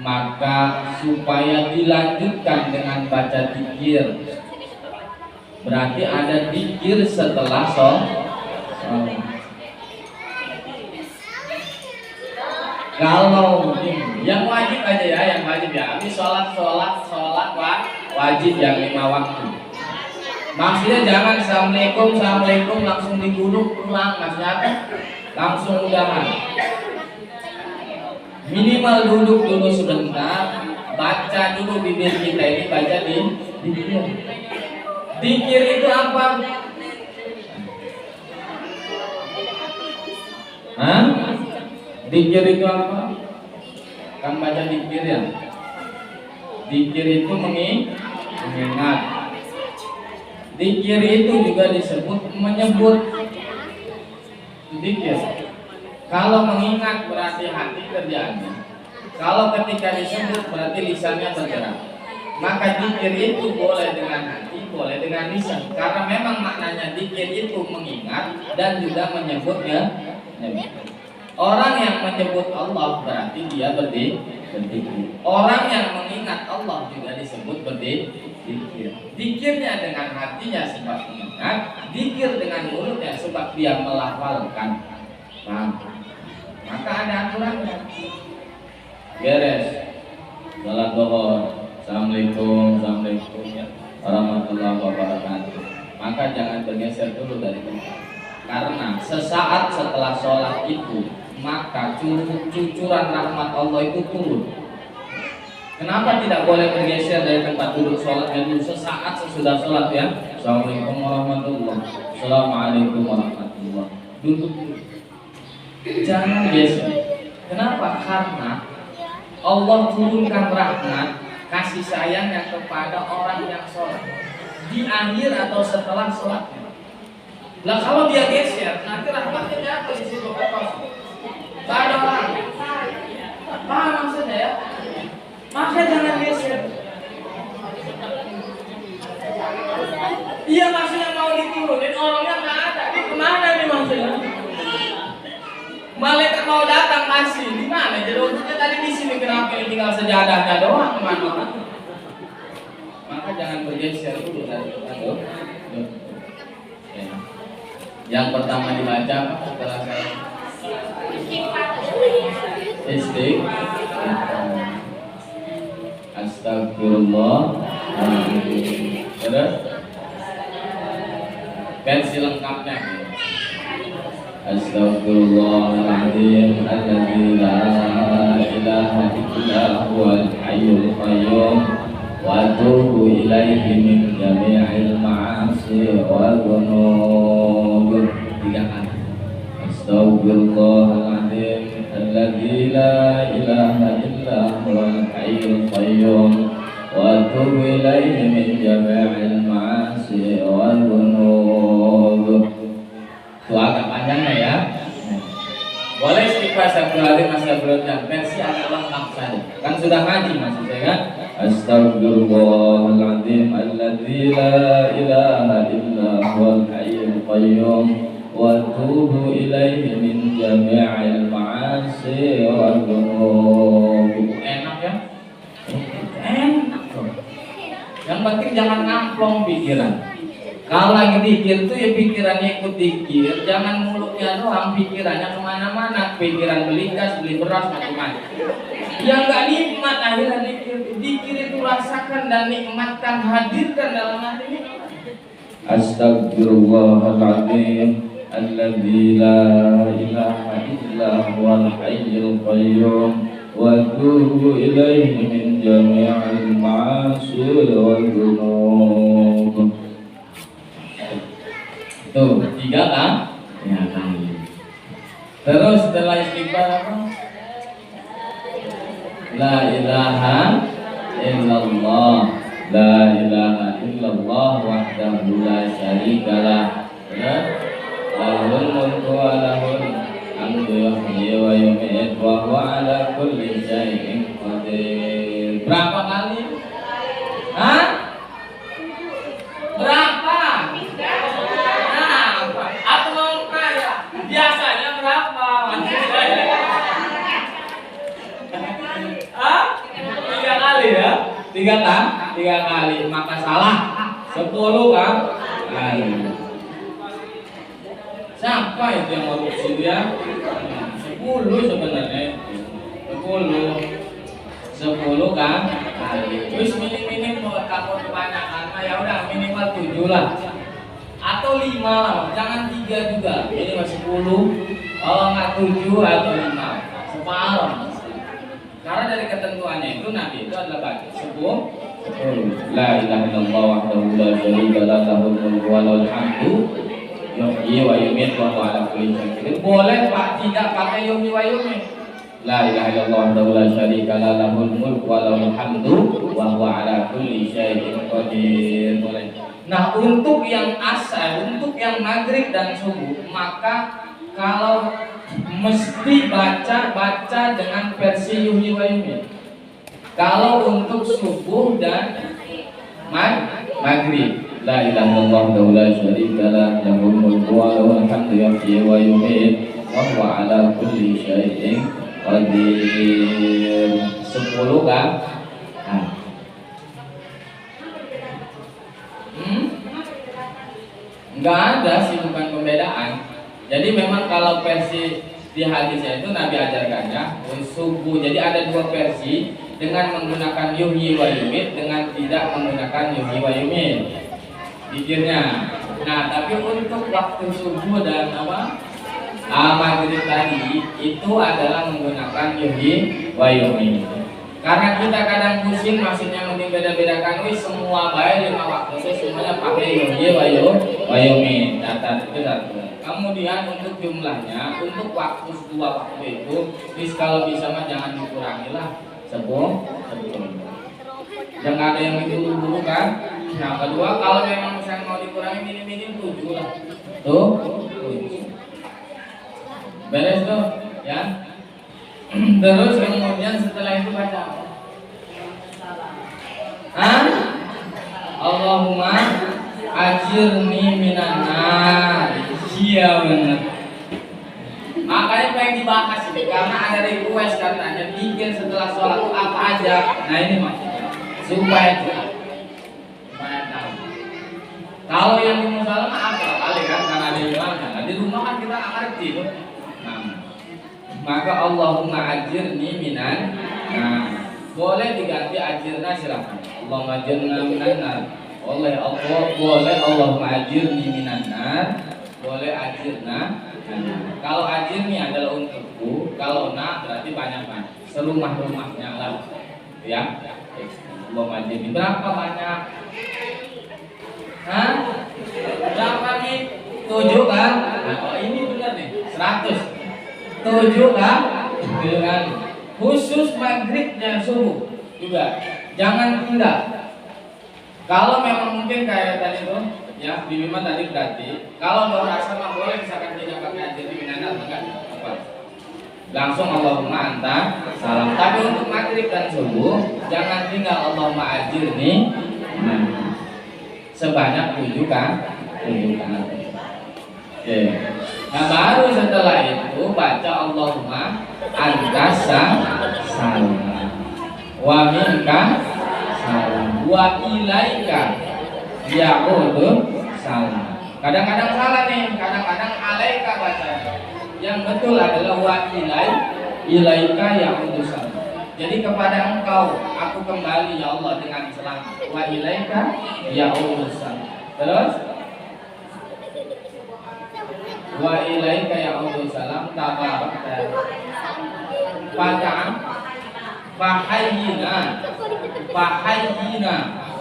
maka supaya dilanjutkan dengan baca dzikir. Berarti ada dzikir setelah sholat. Kalau yang wajib aja ya, yang wajib ya. Ini sholat wajib yang 5 waktu. Maksudnya jangan assalamualaikum langsung diguduk pulang, maksudnya apa? Langsung udahan. Minimal duduk dulu sebentar, baca dulu bibir kita ini, baca di dzikir. Dzikir itu apa? Hah? Dzikir itu apa? Kan baca dzikir ya. Dzikir itu mengingat. Dzikir itu juga disebut menyebut. Dzikir. Kalau mengingat berarti hati kerjaannya. Kalau ketika disebut berarti lisannya bergerak. Maka dzikir itu boleh dengan hati, boleh dengan lisan. Karena memang maknanya dzikir itu mengingat dan juga menyebutnya. Orang yang menyebut Allah berarti dia berzikir. Orang yang mengingat Allah juga disebut berzikir. Zikirnya dengan hatinya sebab mengingat, zikir dengan mulutnya sebab dia melafalkan. Maka ada aturannya. Beres. Salat zuhur. Assalamualaikum warahmatullahi wabarakatuh. Maka jangan bergeser dulu dari tempat. Karena sesaat setelah sholat itu, maka cucuran rahmat Allah itu turun. Kenapa tidak boleh bergeser dari tempat duduk sholatnya dulu sesaat sesudah sholat ya? Assalamualaikum warahmatullahi wabarakatuh. Assalamualaikum warahmatullahi wabarakatuh. Duduk dulu. Jangan geser. Kenapa? Karena Allah turunkan rahmat kasih sayangnya kepada orang yang sholat di akhir atau setelah sholatnya. Lah kalau dia geser, nanti rahmatnya jatuh di situ kosong. Gak ada orang. Paham maksudnya ya? Maka jangan geser. Iya maksudnya mau diturunin orangnya nggak ada. Ini kemana nih maksudnya? Malaikat mau datang masih di mana? Jadi untuknya tadi di sini, kenapa ini tinggal sejadahnya doang kemana-mana? Maka jangan bergeser dulu dari itu. Yang pertama dibaca setelah saya Astagfirullah. Terus versi lengkapnya. Astaghfirullahaladzim alladzi la ilaha illa huwal hayyul qayyum wa atubu ilaihi min jami'il ma'asi wal dhunub. 3 kali. Astaghfirullahaladzim alladzi la ilaha illa huwal hayyul qayyum wa atubu ilaihi min jami'il ma'asi wal dhunub. Itu agak panjangnya ya. Boleh istighfar 1 kali, masih belum versi agak maaf saja. Kan sudah ngaji maksud saya kan. Astaghfirullahaladzim alladzi la ilaha illa huwal hayyul qayyum wa atubu ilaihi min jami'il ma'asi wal dzunub. Enak ya? Enak kok. Yang penting jangan ngamplong pikiran. Kalau lagi dikir tuh ya pikirannya ikut dikir, jangan mulutnya doang, pikirannya kemana-mana, pikiran beli gas, beli beras, macam-macam. Yang gak nikmat akhirnya dikir itu rasakan dan nikmatkan, hadirkan dalam hati. Astagfirullahaladzim alladzi la ilaha illa huwal hayyul qayyum wa atubu ilaihi min jami'il ma'asi wal dzunub. Tuh, 3 kan? Ya kali. Terus setelah istighfar apa? La ilaha illallah, la ilaha illallah wahdahu la syarikalah, lahul mulku wa lahul hamdu yuhyi wa yumiit wa huwa ala kulli syai'in qadir. Berapa kali? Hah? Berapa? Atau mau kaya? Biasanya berapa? Hah? 3 kali ya? 3 kali, maka salah 10 kan? Siapa itu yang mau sini ya? 10 sebenarnya 10 kan? Terus minim buat kamu kebanyakan, ya udah minimal 7 lah atau 5 lah, jangan 3 juga. Ini masih 10, kalau nggak 7 atau 5 separuh. Karena dari ketentuannya itu Nabi itu adalah baca 10 la ilaha illallah wahdahu la syarika lah lahul mulku wa lahul hamdu yuhyi wa yumiit wa huwa ala kulli syai'in qadir. Boleh Pak tidak pakai yuhyi wa yumiit. La ilaha illallah wahdahu la syarika lah lahul mulku wa lahul hamdu wa huwa ala kulli syai'in qadir. Boleh. Nah, untuk yang asar, untuk yang maghrib dan subuh, maka kalau mesti baca dengan versi yuhyi wa yumiit. Kalau untuk subuh dan maghrib, la ilaha illallah wahdahu la syarika lah lahul mulku wa lahul hamdu yuhyi wa yumiit wa huwa ala kulli syai'in qadir. 10 kan? Enggak ada sih, bukan pembedaan. Jadi memang kalau versi di hadisnya itu Nabi ajarkannya subuh. Jadi ada 2 versi, dengan menggunakan yuhyi wa yumiit, dengan tidak menggunakan yuhyi wa yumiit zikirnya. Nah, tapi untuk waktu subuh dan maghrib tadi itu adalah menggunakan yuhyi wa yumiit. Karena kita kadang pusing, maksudnya mending beda-bedakan, semua baik 5 waktu, semuanya pakai yuhyi wa yumiit. Data itu satu. Kemudian untuk jumlahnya, untuk waktu 2 waktu itu, kalau bisa mah jangan dikurangi lah, 10. Jangan ada yang diburu-buru kan. Nah, kedua, kalau memang misalnya mau dikurangi minim-minim 7 lah. Tuh, 7. Beres tuh, ya. Terus kemudian setelah itu baca Allahumma ajirni minan nar. Iya benar. Makanya pengen dibahas ini karena ada request katanya bikin setelah sholat apa aja. Nah ini maksudnya supaya tahu. Kalau yang di musola apa kali kan karena ada imamnya. Nah, di rumah kan kita nggak ngerti tuh. Maka Allahumma ajirni minan. Nah, boleh diganti ajirna silakan. Allahumma ajirna minan nar. Boleh Allahumma ajirni minan nar. Boleh ajirna. Kalau ajirni adalah untukku, kalau na berarti banyak-banyak. Serumah-rumahnya lah. Ya. Allahumma ajirni. Berapa banyak? Berapa nih? 7 kan? Nah, oh ini benar nih. 100. 7 kan? Dengan khusus maghrib dan subuh juga. Jangan tunda. Kalau memang mungkin kayak tadi tuh, ya, Bibiman tadi berarti kalau doa rasa mah boleh misalkan tidak pakai ajir di minanar, kan? Apa? langsung Allahumma anta salam. Tapi untuk maghrib dan subuh jangan tinggal Allahumma ajirni sebanyak 7 kali. Oke. Nah baru setelah itu baca Allahumma anta salam wa minka salam wa ilaika ya'udhu salam. Kadang-kadang salah nih, kadang-kadang alaika bacanya. Yang betul adalah wa ilaika ya'udhu salam. Jadi kepada engkau aku kembali ya Allah dengan selamat. Wa ilaika ya'udhu salam. Terus wa ilaika ya'udhu salam tabarakta. Fahayyina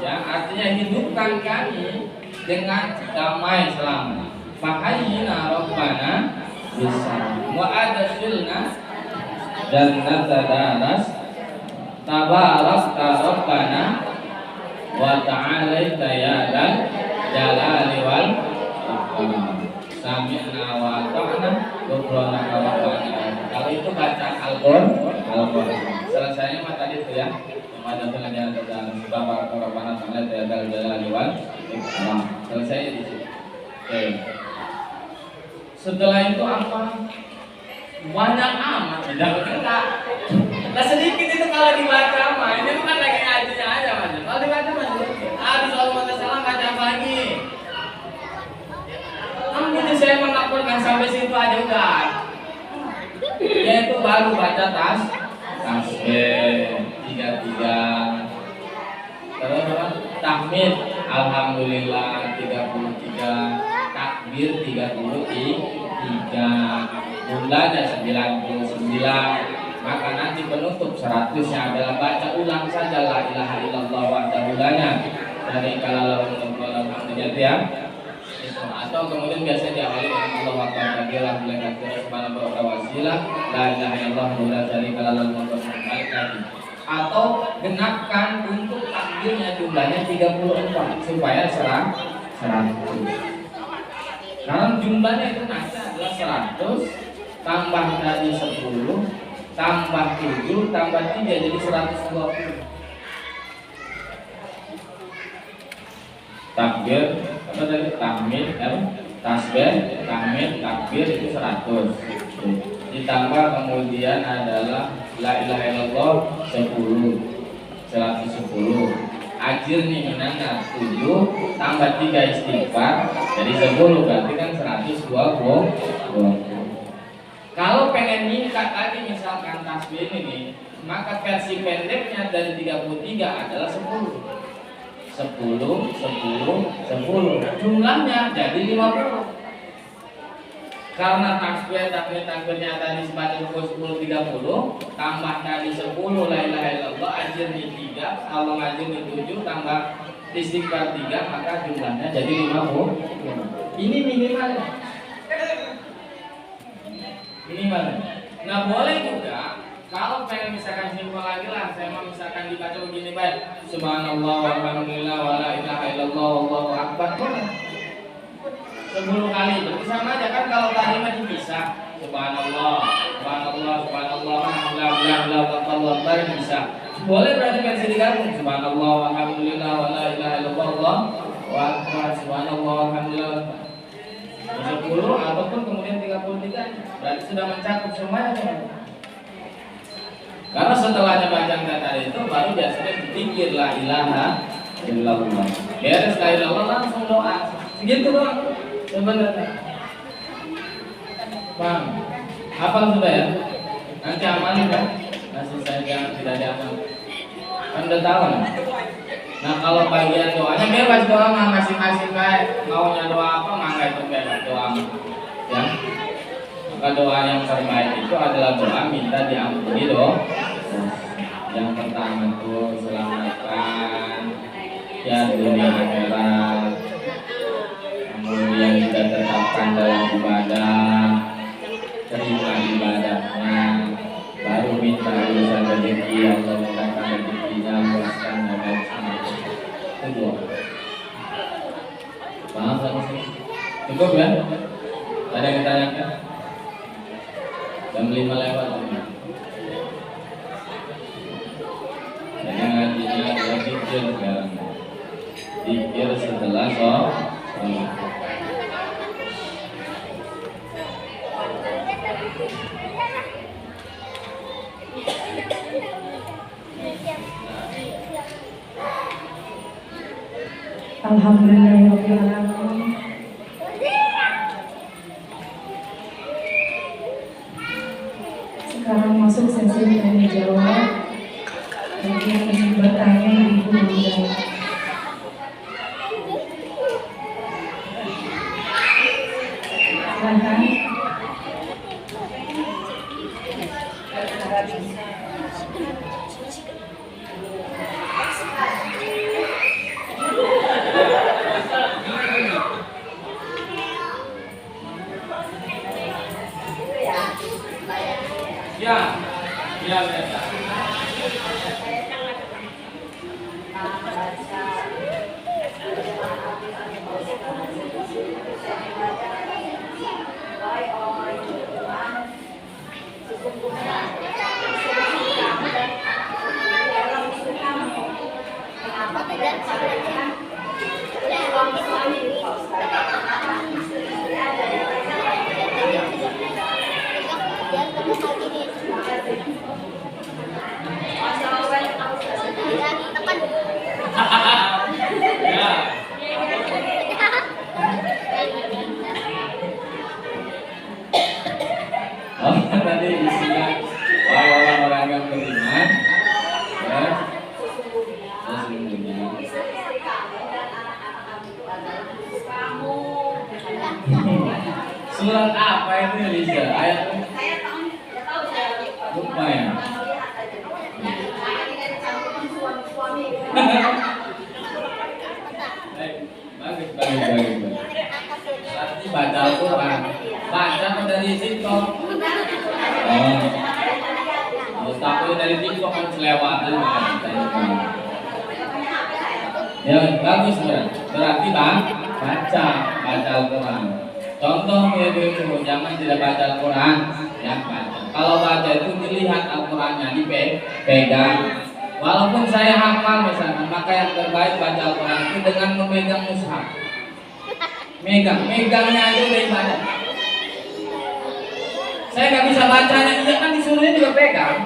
ya, artinya hidupkan kami dengan damai selamat. Fahayyina rabbana bisalam wa adkhilna jannata daras tabarakta rabbana wa ta'alaita ya dan jalali wal ikram. Sami'na wa ata'na ghufranaka rabbana. Kalau itu baca Al-Qur'an. Selesainya mah tadi itu ya. Ada pelajaran tentang Bapak Rabbana ta'ala ya dan jalali wal ikram. Selesai di situ. Oke. Setelah itu apa? Banyak amat. Nah sedikit itu kalau dibaca mah. Ini bukan lagi ngajinya aja mas. Kalau dibaca mah habis Allahumma salam baca apa lagi? Itu saya mengaporkan sampai situ aja udah. Yaitu baru baca tasbih 33. Terus apa? Tahmid alhamdulillah 33. Takbir 33. Jumlahnya 99. Maka nanti penutup 100-nya adalah baca ulang saja la ilaha illallah wahdahu la syarika lahu ya. Atau kemudian biasa diawali dengan Allahu akbar kabiran bila katsira subhanallahi wa wasilah la ilaha illallah la syarika lahu atau genapkan untuk takbirnya jumlahnya 34 supaya 100. Karena jumlahnya itu nanti adalah 100 tambah dari 10 tambah 7 tambah 3 jadi 120. Takbir apa tadi? Tahmid, tasbih, tahmid, takbir itu 100. Ditambah kemudian adalah la ilaha illallah 110. Ajir nih minana 7 tambah 3 istighfar jadi 10 berarti kan 120. Kalau pengen ningkat tadi misalkan tasbih ini maka versi pendeknya dari 33 adalah 10. 10, jumlahnya jadi 50. Karena takbirnya tadi sebanyak 10 30 tambah tadi 10 la ilaha illallah ajir di 3 Allah ajir di 7 tambah istighfar 3 maka jumlahnya jadi 50. Ini minimalnya. Nah boleh juga kalau pengen misalkan simpel lagi lah, saya mau misalkan dibaca begini baik, subhanallah walhamdulillah wala ilaha illallah wallahu akbar 10 kali, berarti sama aja kan kalau kalimat dipisah, subhanallah, alhamdulillah wallahu bisa. Boleh berarti versi digabung, subhanallah walhamdulillah wala ilaha illallah wallahu akbar, subhanallah alhamdulillah 10 ataupun kemudian 33, berarti sudah mencakup semuanya. Karena setelahnya bacaan kata itu baru biasanya dipikir la ilaha illallah. Beres la ilaha illallah langsung doa. Segitu doang sebenarnya. Paham? Hafal sudah ya? Nanti amalin kan? Masih saya tidak diamal. Kan udah tahu nih. Nah kalau bagian doanya bebas doa mah masing-masing kayak maunya doa apa mangga itu bebas doa. Ya. Maka doa yang terbaik itu adalah doa minta diampuni doa. Yang pertama itu selamatkan ya dunia akhirat. Kemudian kita tetapkan dalam ibadah, terima ibadahnya, baru minta urusan rezeki Allah mudahkan rezekinya, luaskan dan itu doa. Paham sampai sini? Cukup ya? Ada yang ditanyakan? Jam 5 lewat. Jadi ngajinya dia pikir sekarang. Pikir setelah sholat. Alhamdulillahirrahmanirrahim. Sekarang masuk sesi tanya jawab. Bagi yang ingin bertanya, Ibu Bunda. Silahkan. Ya, ya. Tadi isinya orang-orang yang beriman, ya, sesungguhnya. Surat apa itu Lisa? Ayat lupa ya. Bagus. Nanti baca Al-Quran, baca dari TikTok. Tapi dari TikTok kan selewatan. Ya bagus berarti baca Al-Quran. Contoh itu jangan tidak baca Al-Quran, ya baca. Kalau baca itu dilihat Al-Qurannya, dipegang. Walaupun saya hafal misalkan, maka yang terbaik baca Al-Quran itu dengan memegang mushaf. Megangnya aja udah ibadah. Saya nggak bisa bacanya, dia kan disuruhnya juga pegang.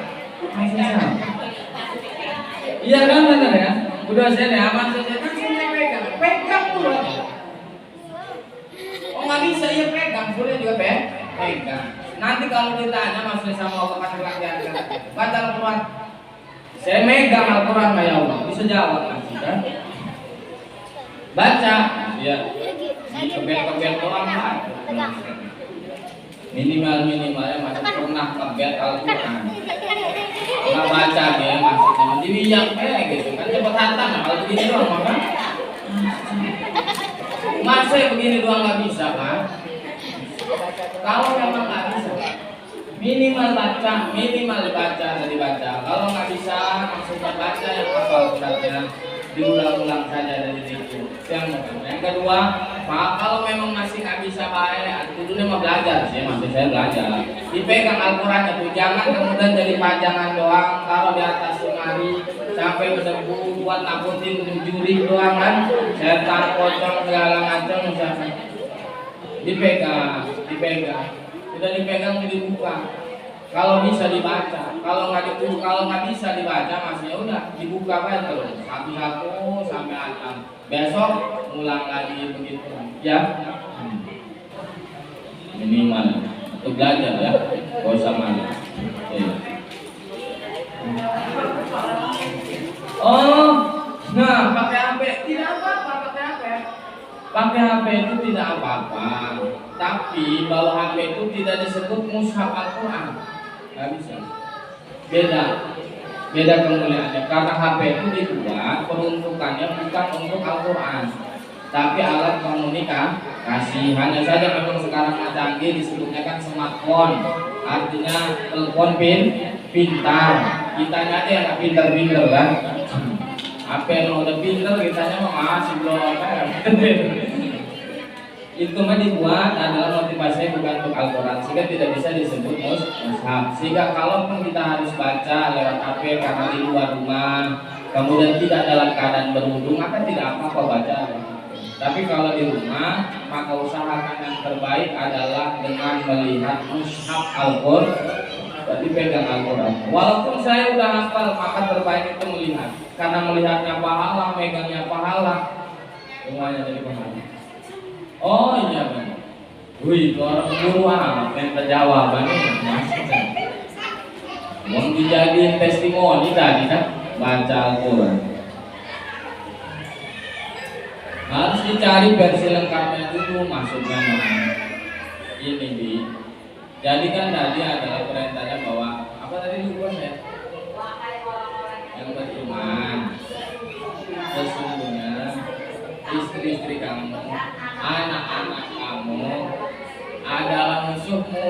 Iya kan benar ya? Udah saya aman saja kan saya pegang dulu. Oh nggak bisa ya pegang, suruhnya juga pegang. Nanti kalau ditanya masih sama Allah laki-laki baca Al-Quran. Saya megang Al-Quran ya Allah, bisa jawab kan? Baca, ya. Kebet doang lah. Minimalnya masih pernah kebet Al-Quran. Nggak baca dia maksudnya dibiyak gitu kan cepet hatam kalau begini doang maka. Masa begini doang nggak bisa kan? Kalau memang nggak bisa, minimal dibaca. Kalau nggak bisa maksudnya baca yang hafal suratnya diulang-ulang saja dari itu. Yang kedua, kalau memang masih nggak bisa baik, itu dulu mau belajar sih, masih saya belajar. Dipegang Al-Quran itu, jangan kemudian jadi pajangan doang, taruh di atas lemari sampai berdebu buat nakutin juri doang kan, setan, pocong segala macam misalnya. Dipegang, sudah dipegang dibuka. Kalau bisa dibaca, kalau nggak bisa dibaca masih udah dibuka aja terus satu-satu sampai atas. Besok ulang lagi begitu, ya. Minimal untuk belajar ya, gak usah malu. Oh, nah pakai HP tidak apa-apa pakai HP itu tidak apa-apa. Tapi bahwa HP itu tidak disebut mushaf Al-Quran. Nggak bisa. Beda kemuliaannya. Karena HP itu dibuat peruntukannya bukan untuk Al-Quran, tapi alat komunikasi. Hanya saja memang sekarang canggih disebutnya kan smartphone, artinya telepon pintar. Kitanya aja yang nggak pintar-pintar kan. HP yang udah pintar kitanya masih belum apa. Itu mah dibuat adalah motivasinya bukan untuk Al-Quran, sehingga tidak bisa disebut mushaf. Sehingga kalaupun kita harus baca lewat HP karena di luar rumah, kemudian tidak dalam keadaan berwudu, maka tidak apa-apa baca. Tapi kalau di rumah, maka usahakan yang terbaik adalah dengan melihat mushaf Al-Quran. Berarti pegang Al-Quran. Walaupun saya udah hafal, maka terbaik itu melihat. Karena melihatnya pahala, megangnya pahala, semuanya jadi pahala. Oh iya benar. Wih, orang guru amat yang terjawab nih. Mau dijadiin testimoni tadi kan baca Al-Quran. Harus dicari versi lengkapnya dulu, maksudnya ini di. Jadi kan tadi adalah perintahnya bahwa apa tadi lupa saya? Yang beriman sesungguhnya istri-istri kamu, anak-anak kamu adalah musuhmu.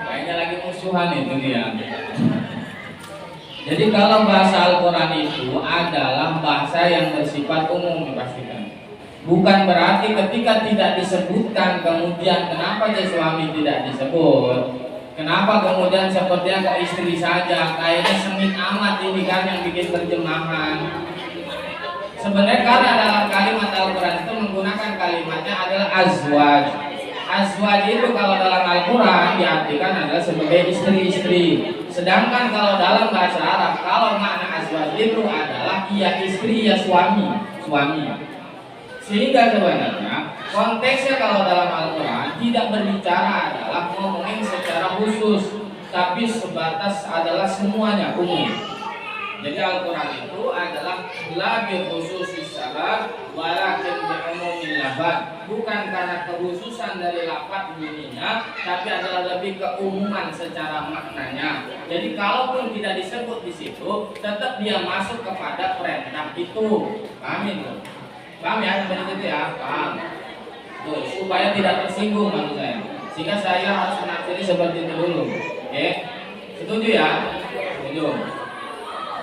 Kayaknya lagi musuhan itu dia. Jadi kalau bahasa Al-Quran itu adalah bahasa yang bersifat umum dipastikan. Bukan berarti ketika tidak disebutkan kemudian kenapa jadi suami tidak disebut, kenapa kemudian sepertinya kok istri saja, kayaknya sengit amat ini kan yang bikin terjemahan. Sebenarnya karena dalam kalimat Al-Quran itu menggunakan kalimatnya adalah azwaj. Azwaj itu kalau dalam Al-Quran diartikan adalah sebagai istri-istri. Sedangkan kalau dalam bahasa Arab, kalau makna azwaj itu adalah ya istri ya suami. Sehingga sebenarnya konteksnya kalau dalam Al-Quran tidak berbicara adalah ngomongin secara khusus, tapi sebatas adalah semuanya umum. Jadi Al-Quran itu adalah la bi khususis sabab walakin bi umumil lafaz. Bukan karena kekhususan dari lafaz bunyinya, tapi adalah lebih keumuman secara maknanya. Jadi kalaupun tidak disebut di situ, tetap dia masuk kepada perintah itu. Paham itu? Paham ya, seperti itu ya, paham. Tuh, supaya tidak tersinggung maksud saya. Sehingga saya harus menafsiri seperti itu dulu. Oke? Setuju ya? Setuju.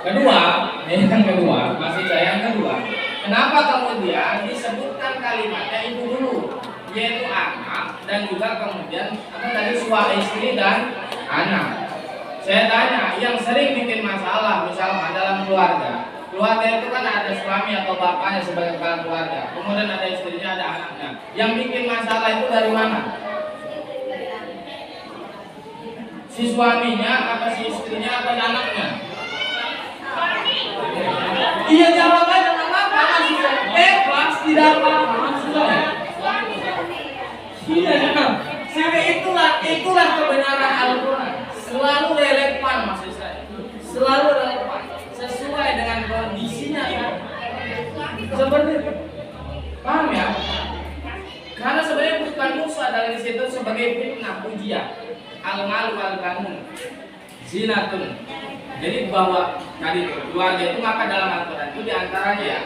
Kedua, yang kedua, maksud saya yang kedua. Kenapa kemudian disebutkan kalimatnya itu dulu, yaitu anak dan juga kemudian apa tadi suami istri dan anak. Saya tanya, yang sering bikin masalah misalkan dalam keluarga. Keluarga itu kan ada suami atau bapaknya sebagai kepala keluarga, kemudian ada istrinya, ada anaknya. Yang bikin masalah itu dari mana? Si suaminya, apa si istrinya, apa anaknya? Iya jawab aja, nggak apa-apa. Kelas tidak apa-apa. Iya, sehingga itulah kebenaran Al-Quran. Selalu relevan maksud saya. Selalu relevan. Sesuai dengan kondisinya kan. Seperti itu. Paham ya? Karena sebenarnya bukan musuh dari situ sebagai fitnah ujian. Al-malu al-banun zinatun. Jadi bahwa tadi keluarga itu maka dalam Al-Quran itu diantaranya ya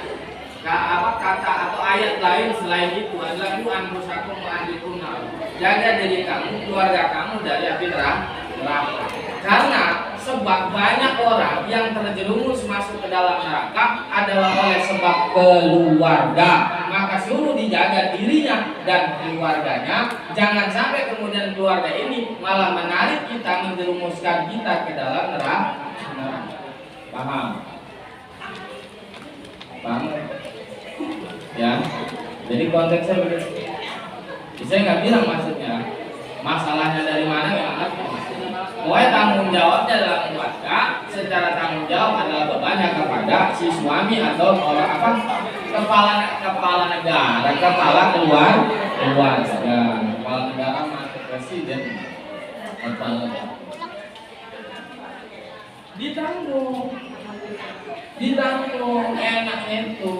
kata atau ayat lain selain itu adalah anfusakum wa ahlikum nar. Jaga diri kamu, keluarga kamu dari api neraka. Karena sebab banyak orang yang terjerumus masuk ke dalam neraka adalah oleh sebab keluarga. Maka suruh dijaga dirinya dan keluarganya. Jangan sampai kemudian keluarga ini malah menarik kita, menjerumuskan kita ke dalam neraka. Paham? Paham? Ya. Jadi konteksnya begitu. Saya nggak bilang maksudnya masalahnya dari mana nggak ngerti. Pokoknya tanggung jawabnya dalam keluarga, secara tanggung jawab adalah bebannya kepada si suami atau orang apa kepala negara, kepala keluarga, kepala negara masuk presiden, kepala ditanggung enaknya itu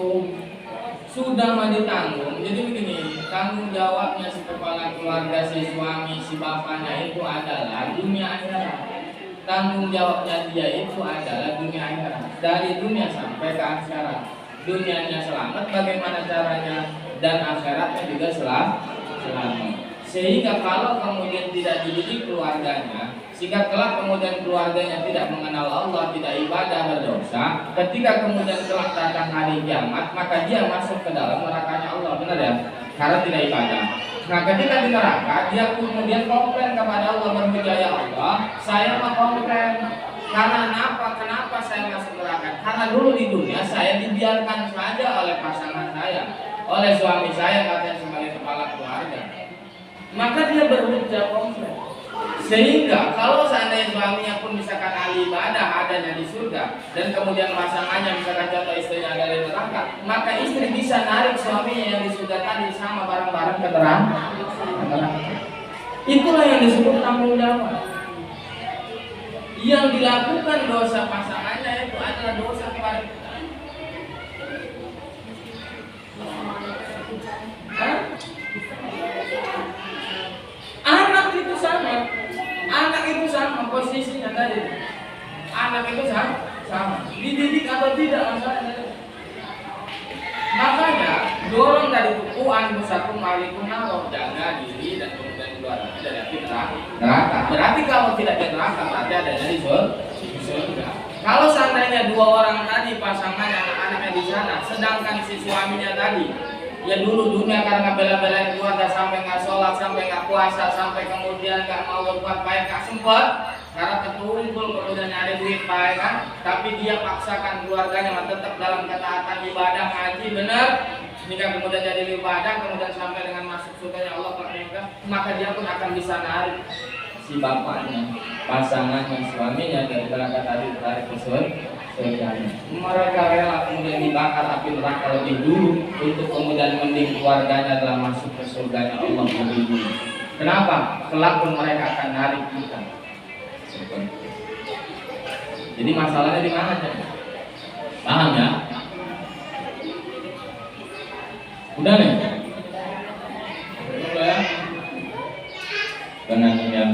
sudah mah ditanggung. Jadi begini, tanggung jawabnya si kepala keluarga, si suami, si bapaknya itu adalah dunia akhirat. Tanggung jawabnya dia itu adalah dunia akhirat, dari dunia sampai ke akhirat. Dunianya selamat bagaimana caranya, dan akhiratnya juga selamat. Sehingga kalau kemudian tidak dididik keluarganya, sehingga kelak kemudian keluarganya tidak mengenal Allah, tidak ibadah, berdosa, ketika kemudian kelak datang hari kiamat, maka dia masuk ke dalam nerakanya Allah, benar ya? Karena tidak ibadah. Nah ketika di neraka dia kemudian komplain kepada Allah, berhujah, ya Allah, saya mah komplain karena kenapa saya masuk neraka? Karena dulu di dunia saya dibiarkan saja oleh pasangan saya, oleh suami saya katanya sebagai kepala keluarga. Maka dia berhujah komplain. Sehingga kalau seandainya suaminya pun misalkan ahli ibadah adanya di surga dan kemudian pasangannya misalkan contoh istrinya ada di neraka, maka istri bisa narik suaminya yang di surga tadi sama barang-barang ke neraka. Itulah yang disebut tanggung jawab. Yang dilakukan dosa pasangannya itu adalah dosa kepada kita. Anak itu sama posisinya tadi. Anak itu sama. Dididik atau tidak masalahnya. Makanya dorong dari buku anfusakum alikum naroh, jaga diri dan kemudian keluarga dari api neraka. Berarti kalau tidak di neraka berarti ada di surga. Kalau seandainya dua orang tadi pasangan anak-anaknya di sana, sedangkan si suaminya tadi ya dulu dunia karena bela-belain keluarga sampai nggak sholat, sampai nggak puasa, sampai kemudian nggak mau berbuat baik, nggak sempat karena terkumpul kemudian ada duit baik kan, tapi dia paksakan keluarganya tetap dalam ketaatan ibadah ngaji benar, jika kemudian jadi ibadah kemudian sampai dengan masuk surganya Allah maka dia pun akan bisa narik si bapaknya, pasangannya, suaminya dari neraka tadi tarik ke surga. Mereka rela kemudian dibakar api neraka lebih dulu untuk kemudian mending keluarganya telah masuk ke surganya Allah lebih dulu. Kenapa? Kelak pun mereka akan narik kita. Jadi masalahnya di mana? Paham ya? Udah nih? Udah ya? Benar ya?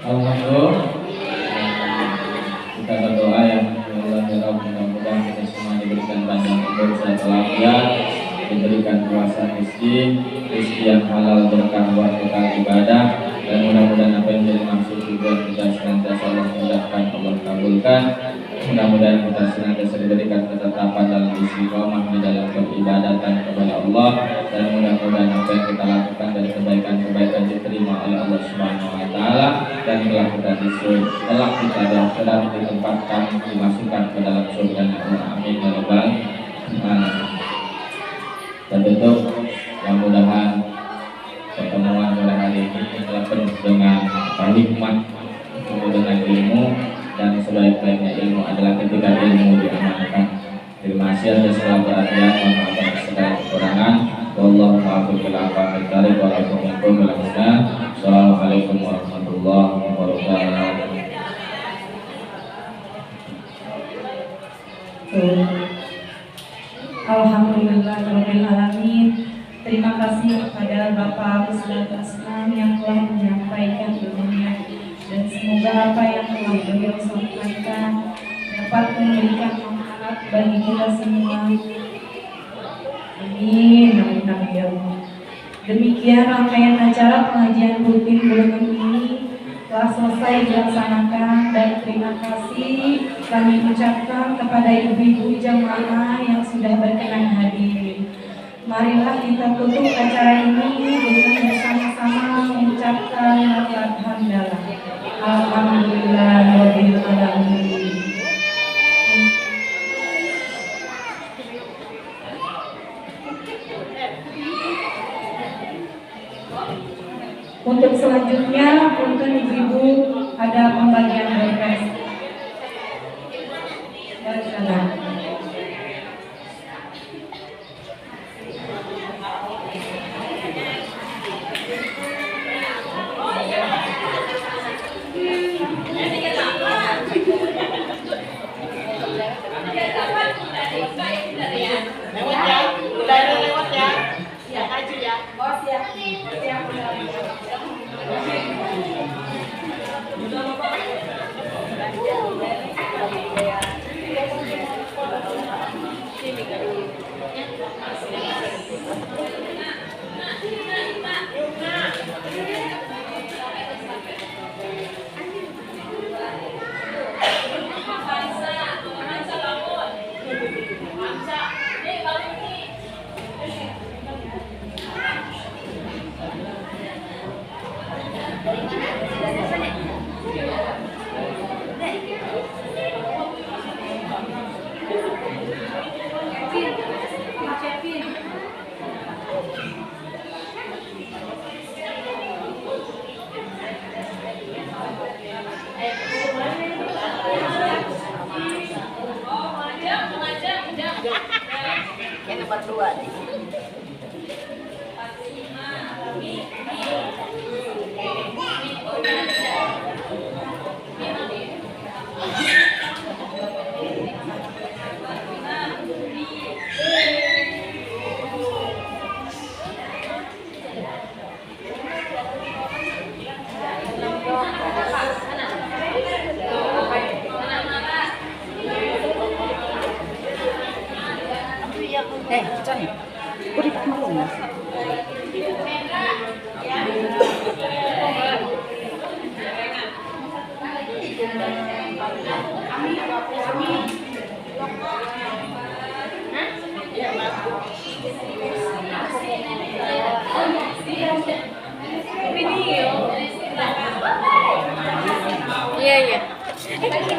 Alhamdulillah. Kita berdoa ya Allah ya Rabb, mudah-mudahan kita semua diberikan panjang umur, sehat walafiat, diberikan puasa rezeki yang halal berkah buat kita ibadah, dan mudah-mudahan apa yang jadi maksud tujuan kita senantiasa Allah mudahkan, Allah kabulkan. Mudah-mudahan kita senantiasa diberikan ketetapan dalam istiqomah di dalam peribadatan kepada Allah, dan mudah-mudahan apa yang kita lakukan dari kebaikan-kebaikan diterima oleh Allah Subhanahu wa taala, dan telah kita dan sedang ditempatkan dimasukkan ke dalam surga Allah. Amin ya rabbal alamin. Dan tutup, mudah-mudahan pertemuan pada hari ini telah penuh dengan hikmah, penuh dengan ilmu, dan sebaik-baiknya ilmu adalah ketika ilmu diamalkan. Terima kasih atas segala perhatian, mohon maaf atas segala kekurangan. Wallahu a'lam bishawab. Assalamualaikum warahmatullahi wabarakatuh. Alhamdulillahirabbil alamin. Terima kasih kepada Bapak Ustaz Asman yang telah menyampaikan ilmunya, dan semoga apa yang telah beliau sampaikan dapat memberikan manfaat bagi kita semua. Amin. Amin ya Allah. Demikian rangkaian acara pengajian rutin bulanan ini telah selesai dilaksanakan, dan terima kasih kami ucapkan kepada ibu-ibu jamaah yang sudah berkenan hadir. Marilah kita tutup acara ini dengan bersama-sama mengucapkan lafaz hamdalah. Alhamdulillahirabbil alamin. Untuk selanjutnya, untuk ibu-ibu ada pembagian berkas. Lewat ya. Siap aja ya. Oh siap. Siap. Yang nomor 2 nih. Chan, udah malu mas. Iya.